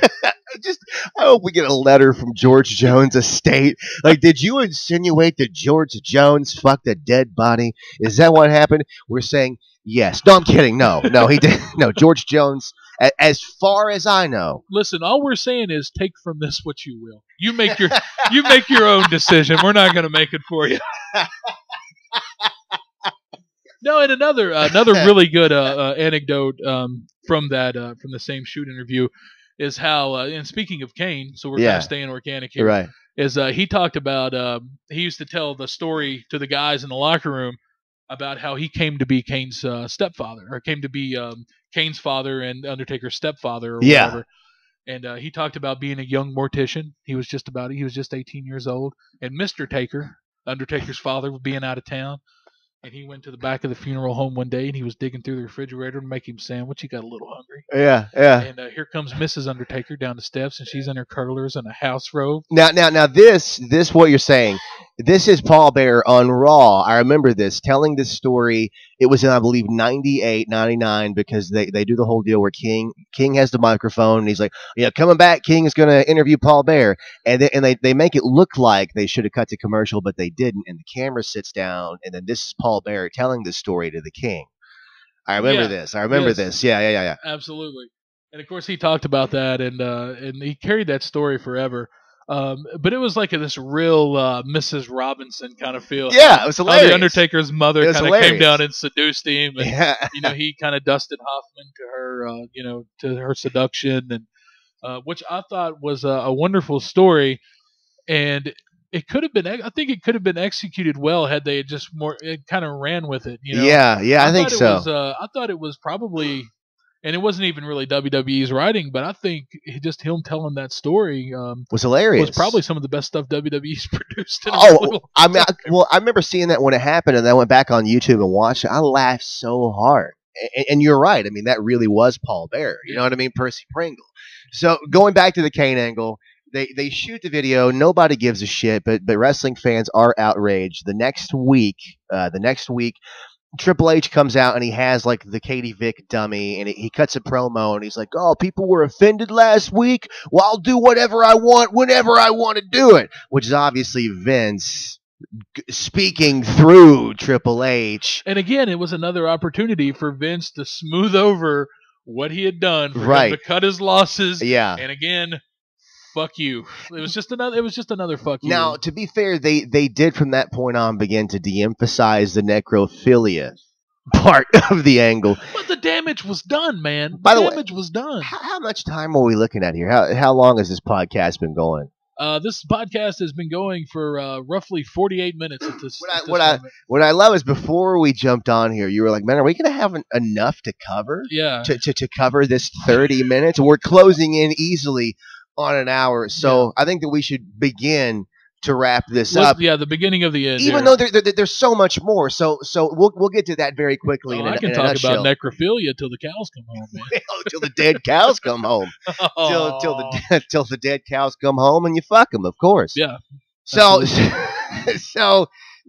I hope we get a letter from George Jones' estate. Like, did you insinuate that George Jones fucked a dead body? Is that what happened? We're saying yes. No, I'm kidding. No, he didn't. No, George Jones, as far as I know. Listen, all we're saying is take from this what you will. You make your own decision. We're not going to make it for you. No, and another really good anecdote from the same shoot interview is how, and speaking of Kane, so we're kind of staying organic here, right? Is he talked about he used to tell the story to the guys in the locker room about how he came to be Kane's stepfather, or came to be Kane's father and Undertaker's stepfather, or whatever. And he talked about being a young mortician. He was just 18 years old, and Mr. Taker, Undertaker's father, was being out of town. And he went to the back of the funeral home one day, and he was digging through the refrigerator to make him a sandwich. He got a little hungry. Yeah. And here comes Mrs. Undertaker down the steps, and she's in her curlers and a house robe. Now, this what you're saying, this is Paul Bearer on Raw. I remember this, telling this story. It was in, I believe, 98, 99, because they do the whole deal where King has the microphone, and he's like, coming back, King is going to interview Paul Bearer. And they make it look like they should have cut to commercial, but they didn't. And the camera sits down, and then this is Paul Bearer telling this story to the King. I remember this. Yeah. Absolutely. And of course, he talked about that, and he carried that story forever. But it was like this real Mrs. Robinson kind of feel. Yeah, it was hilarious. How the Undertaker's mother kind of came down and seduced him, and he kind of dusted Hoffman to her, to her seduction, and which I thought was a wonderful story, and it could have been. I think it could have been executed well had they just kind of ran with it. Yeah, I think so. I thought it was probably. And it wasn't even really WWE's writing, but I think just him telling that story was hilarious. Was probably some of the best stuff WWE's produced. I remember seeing that when it happened, and I went back on YouTube and watched it. I laughed so hard. And you're right. I mean, that really was Paul Bearer. You know what I mean? Percy Pringle. So going back to the Kane angle, they shoot the video. Nobody gives a shit, but wrestling fans are outraged. The next week, Triple H comes out and he has like the Katie Vick dummy, and he cuts a promo and he's like, "Oh, people were offended last week. Well, I'll do whatever I want whenever I want to do it," which is obviously Vince speaking through Triple H. And again, it was another opportunity for Vince to smooth over what he had done, for him to cut his losses. Yeah. And again, fuck you. It was just another fuck you. Now, to be fair, they did from that point on begin to de-emphasize the necrophilia part of the angle. But the damage was done, man. By the way, damage was done. How much time are we looking at here? How long has this podcast been going? This podcast has been going for roughly 48 minutes at this What I love is before we jumped on here, you were like, "Man, are we going to have enough to cover? Yeah. To cover this 30 minutes? We're closing in easily on an hour, so I think that we should begin to wrap this up. Yeah, the beginning of the end. Even though there's so much more, so we'll get to that very quickly. I can talk about necrophilia till the cows come home, man. Till the dead cows come home. Till the dead cows come home and you fuck them, of course. Yeah. So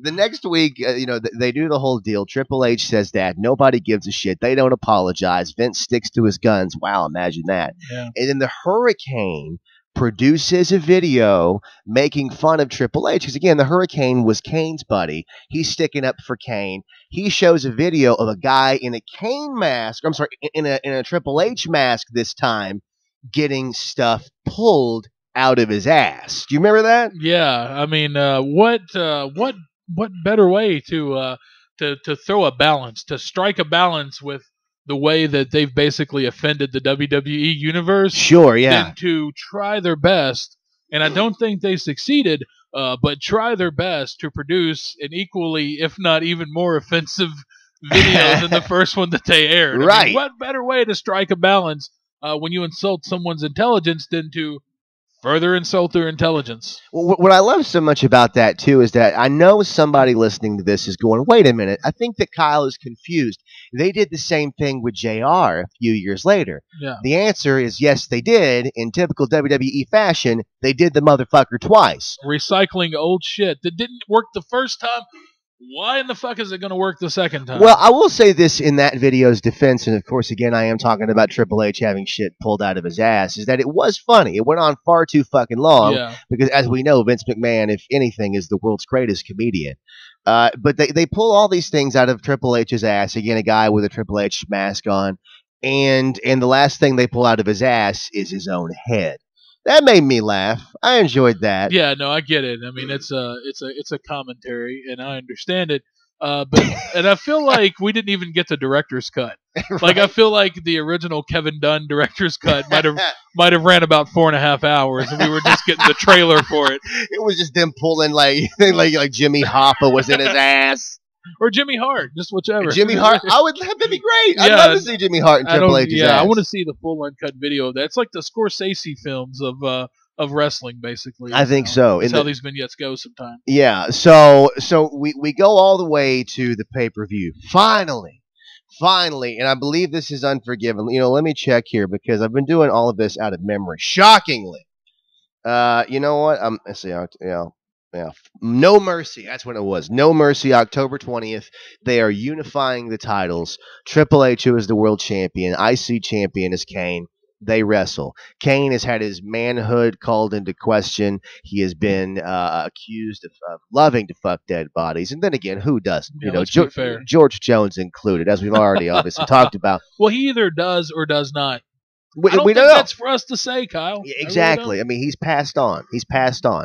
the next week, they do the whole deal. Triple H says that nobody gives a shit. They don't apologize. Vince sticks to his guns. Wow, imagine that. Yeah. And then the Hurricane produces a video making fun of Triple H because again, the Hurricane was Kane's buddy. He's sticking up for Kane. He shows a video of a guy in a Kane mask. I'm sorry, in a Triple H mask this time, getting stuff pulled out of his ass. Do you remember that? Yeah, I mean, what better way to throw a balance, to strike a balance with the way that they've basically offended the WWE universe, Sure, yeah. than to try their best, and I don't think they succeeded, but try their best to produce an equally, if not even more offensive video than the first one that they aired. Right. I mean, what better way to strike a balance when you insult someone's intelligence than to further insult their intelligence? Well, what I love so much about that too is that I know somebody listening to this is going, wait a minute, I think that Kyle is confused. They did the same thing with JR a few years later. Yeah. The answer is yes, they did. In typical WWE fashion, they did the motherfucker twice. Recycling old shit that didn't work the first time. Why in the fuck is it going to work the second time? Well, I will say this in that video's defense, and of course, again, I am talking about Triple H having shit pulled out of his ass, is that it was funny. It went on far too fucking long because, as we know, Vince McMahon, if anything, is the world's greatest comedian. But they pull all these things out of Triple H's ass. Again, a guy with a Triple H mask on, and the last thing they pull out of his ass is his own head. That made me laugh. I enjoyed that. Yeah, no, I get it. I mean, it's a commentary, and I understand it. But and I feel like we didn't even get the director's cut. Right. Like I feel like the original Kevin Dunn director's cut might have ran about 4.5 hours, and we were just getting the trailer for it. It was just them pulling like Jimmy Hoffa was in his ass. Or Jimmy Hart, just whichever. Jimmy Hart, that'd be great. I'd love to see Jimmy Hart and Triple H's ass. I want to see the full uncut video of that. It's like the Scorsese films of wrestling, basically. I think so. That's how these vignettes go sometimes. Yeah. So we go all the way to the pay-per-view. Finally, and I believe this is Unforgiven. Let me check here because I've been doing all of this out of memory. Shockingly. You know what? Let's see. Yeah, No Mercy. That's when it was. No Mercy, October 20th. They are unifying the titles. Triple H, who is the world champion, IC champion, is Kane. They wrestle. Kane has had his manhood called into question. He has been accused of loving to fuck dead bodies. And then again, who doesn't? Yeah, George Jones included, as we've already obviously talked about. Well, he either does or does not. We don't know. That's for us to say, Kyle. Yeah, exactly. I mean, he's passed on.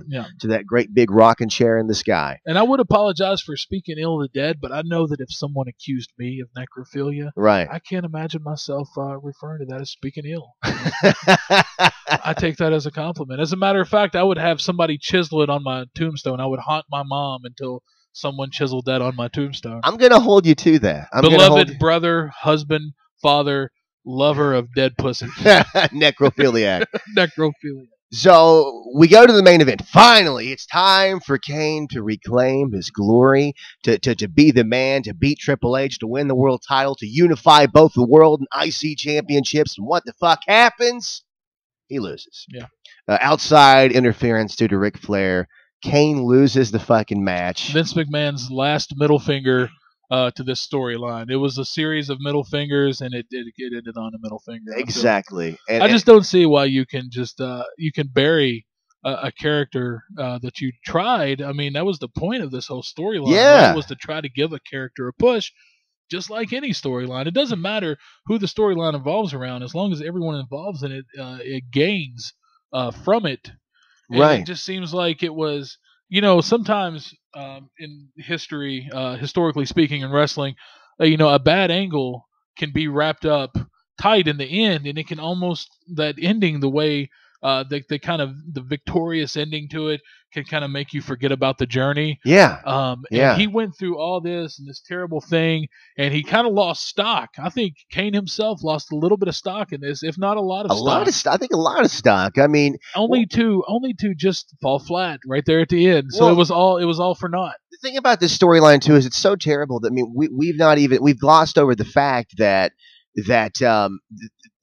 Yeah. To that great big rocking chair in the sky. And I would apologize for speaking ill of the dead, but I know that if someone accused me of necrophilia, right, I can't imagine myself referring to that as speaking ill. I take that as a compliment. As a matter of fact, I would have somebody chisel it on my tombstone. I would haunt my mom until someone chiseled that on my tombstone. I'm going to hold you to that. Beloved brother, husband, father, lover of dead pussy. Necrophiliac. Necrophiliac. So we go to the main event. Finally, it's time for Kane to reclaim his glory, to be the man, to beat Triple H, to win the world title, to unify both the world and IC championships. And what the fuck happens? He loses. Yeah. Outside interference due to Ric Flair. Kane loses the fucking match. Vince McMahon's last middle finger to this storyline. It was a series of middle fingers, and it ended on a middle finger. Exactly. I just don't see why you can just you can bury a character that you tried. I mean, that was the point of this whole storyline. Yeah, right? Was to try to give a character a push, just like any storyline. It doesn't matter who the storyline involves around, as long as everyone involved in it it gains from it. And right. It just seems like it was. Sometimes in history, historically speaking, in wrestling, a bad angle can be wrapped up tight in the end, and it can almost that ending the way they kind of the victorious ending to it can kind of make you forget about the journey. Yeah. And he went through all this and this terrible thing, and he kind of lost stock. I think Kane himself lost a little bit of stock in this, if not a lot of stock. I think a lot of stock. I mean, only to just fall flat right there at the end. So it was all for naught. The thing about this storyline too is it's so terrible that we've glossed over the fact that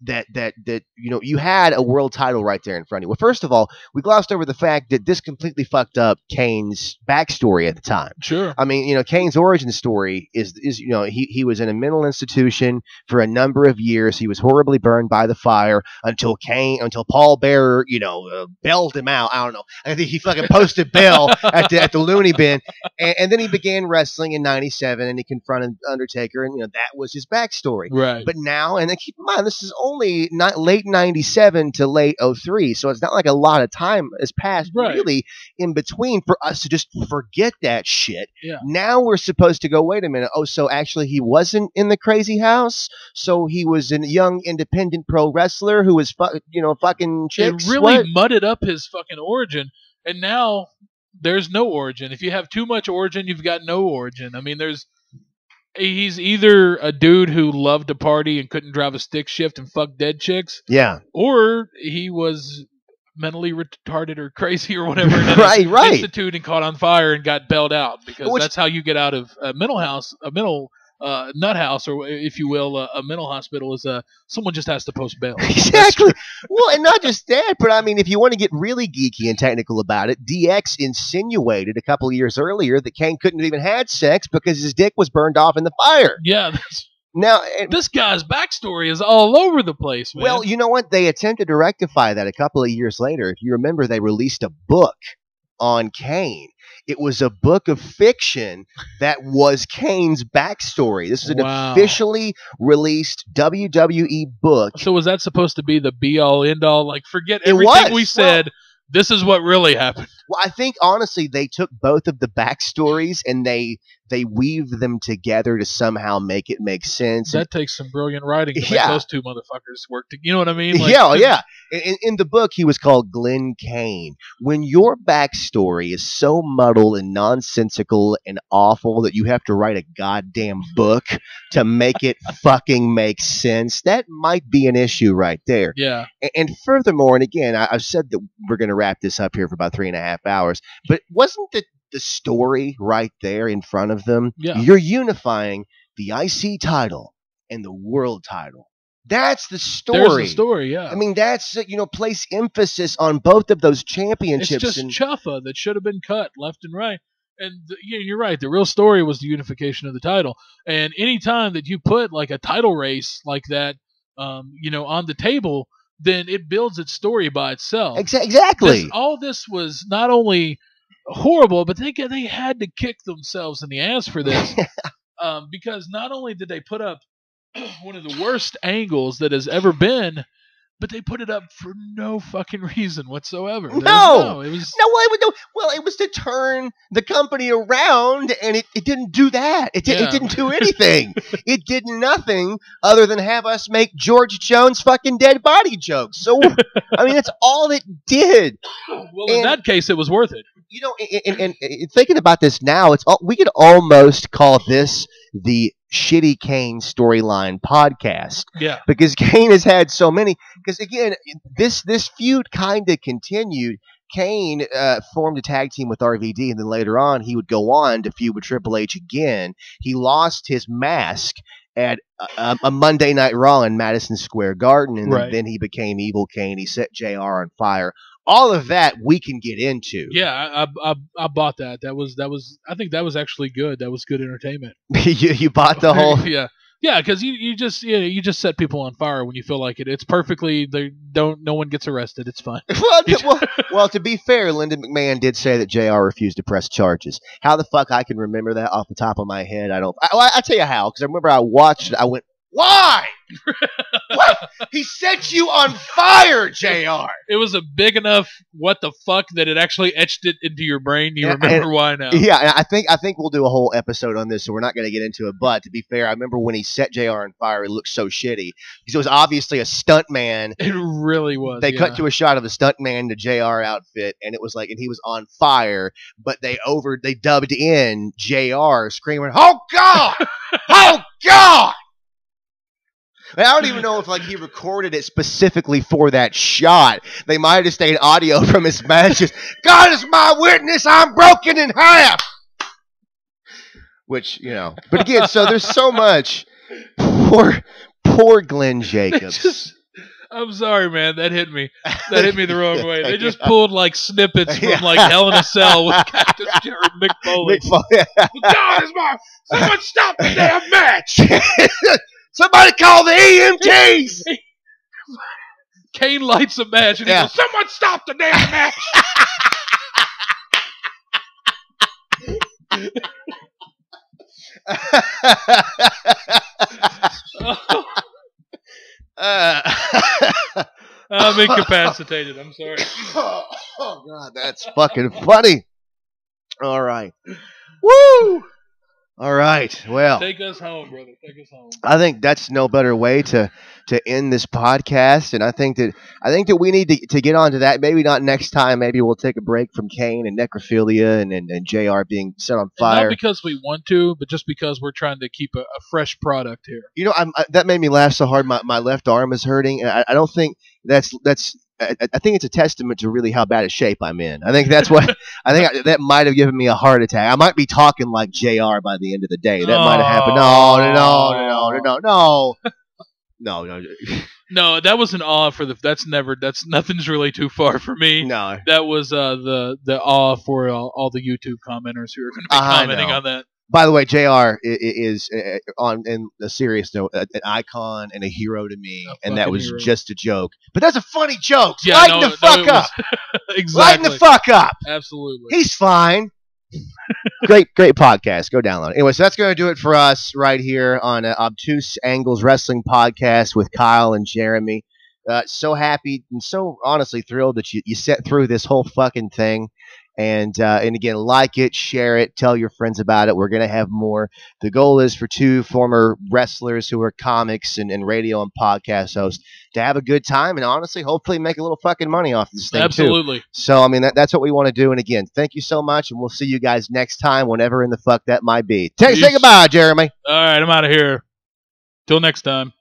that you had a world title right there in front of you. Well, first of all, we glossed over the fact that this completely fucked up Kane's backstory at the time. Sure. I mean, Kane's origin story is he was in a mental institution for a number of years. He was horribly burned by the fire until Paul Bearer, bailed him out. I don't know. I think he fucking posted bail at the loony bin, and then he began wrestling in '97, and he confronted Undertaker, and that was his backstory. Right. But now, and then keep in mind, this is only not late '97 to late '03, so it's not like a lot of time has passed really in between for us to just forget that shit. Yeah. Now we're supposed to go, wait a minute. Oh, so actually he wasn't in the crazy house. So he was a young independent pro wrestler who was fucking chicks. It really mudded up his fucking origin, and now there's no origin. If you have too much origin, you've got no origin. I mean, he's either a dude who loved to party and couldn't drive a stick shift and fuck dead chicks. Yeah. Or he was mentally retarded or crazy or whatever. And right. Institute and caught on fire and got bailed out, because that's how you get out of a mental nut house, or if you will, a mental hospital, is someone just has to post bail. Exactly. Well, and not just that, but I mean, if you want to get really geeky and technical about it, DX insinuated a couple of years earlier that Kane couldn't have even had sex because his dick was burned off in the fire. Yeah. Now, this guy's backstory is all over the place, man. Well, you know what? They attempted to rectify that a couple of years later. If you remember, they released a book on Kane. It was a book of fiction that was Kane's backstory. This is an officially released WWE book. So was that supposed to be the be-all, end-all? Like, forget everything we said. This is what really happened. Well, I think, honestly, they took both of the backstories and they weaved them together to somehow make it make sense. That takes some brilliant writing to make those two motherfuckers work together. You know what I mean? Like, yeah. In the book, he was called Glenn Kane. When your backstory is so muddled and nonsensical and awful that you have to write a goddamn book to make it fucking make sense, that might be an issue right there. Yeah. And furthermore, and again, I've said that we're going to wrap this up here for about 3.5 hours, but wasn't the story right there in front of them? Yeah. You're unifying the IC title and the world title. That's the story. There's the story, yeah. I mean, that's, place emphasis on both of those championships. It's just chuffa that should have been cut left and right. And you're right. The real story was the unification of the title. And any time that you put like a title race like that, on the table, then it builds its story by itself. Exactly. All this was not only horrible, but they had to kick themselves in the ass for this, because not only did they put up one of the worst angles that has ever been, but they put it up for no fucking reason whatsoever. It was to turn the company around, and it didn't do that. It didn't do anything. It did nothing other than have us make George Jones fucking dead body jokes. So, I mean, that's all it did. Well, in that case, it was worth it. And thinking about this now, we could almost call this the Shitty Kane Storyline podcast. Yeah. Because Kane has had so many. Because again, this feud kind of continued. Kane formed a tag team with RVD, and then later on he would go on to feud with Triple H again. He lost his mask at a Monday Night Raw in Madison Square Garden, and then he became Evil Kane. He set JR on fire. All of that we can get into. Yeah, I bought that. That was I think that was actually good. That was good entertainment. you bought the whole yeah, because you just set people on fire when you feel like it. It's perfectly no one gets arrested. It's fine. Well, to be fair, Linda McMahon did say that JR refused to press charges. How the fuck I can remember that off the top of my head? I don't. I tell you how, because I remember I watched it. I went, why? What? He set you on fire, JR. It was a big enough what the fuck that it actually etched it into your brain. You remember why now? Yeah, and I think we'll do a whole episode on this, so we're not going to get into it. But to be fair, I remember when he set JR on fire, it looked so shitty because it was obviously a stunt man. It really was. They cut to a shot of the stunt man in the JR outfit, and it was like, and he was on fire, but they dubbed in JR screaming, "Oh God! Oh God!" I don't even know if he recorded it specifically for that shot. They might have just stayed audio from his matches. God is my witness, I'm broken in half. Which, But again, so there's so much. Poor Glenn Jacobs. I'm sorry, man. That hit me. That hit me the wrong way. They just pulled like snippets from like Hell in a Cell with Captain Mick Foley. God, is my someone stop the damn match! Somebody call the EMTs! Kane lights a match and he goes, "Someone stop the damn match!" I'm incapacitated. I'm sorry. Oh God, that's fucking funny. All right. Woo! All right. Well, take us home, brother. Take us home. I think that's no better way to end this podcast, and I think that we need to get on to that. Maybe not next time. Maybe we'll take a break from Kane and necrophilia and JR being set on fire. And not because we want to, but just because we're trying to keep a fresh product here. You know, that made me laugh so hard. My left arm is hurting. And I don't think that's. I think it's a testament to really how bad a shape I'm in. I think that's what. That might have given me a heart attack. I might be talking like JR by the end of the day. That might have happened. No. No, that was an awe for nothing's really too far for me. No. That was the awe for all the YouTube commenters who are going to be commenting on that. By the way, JR is on in a serious note an icon and a hero to me, and that was just a joke. But that's a funny joke. Yeah, Lighten the fuck up. Exactly. Lighten the fuck up. Absolutely. He's fine. Great podcast. Go download it. Anyway, so that's going to do it for us right here on Obtuse Angles Wrestling Podcast with Kyle and Jeremy. So happy and so honestly thrilled that you sat through this whole fucking thing. And again, like it, share it, tell your friends about it. We're going to have more. The goal is for two former wrestlers who are comics and radio and podcast hosts to have a good time and honestly, hopefully make a little fucking money off this thing. Absolutely. Too. So, I mean, that's what we want to do. And again, thank you so much. And we'll see you guys next time, whenever in the fuck that might be. Say goodbye, Jeremy. All right, I'm out of here. Till next time.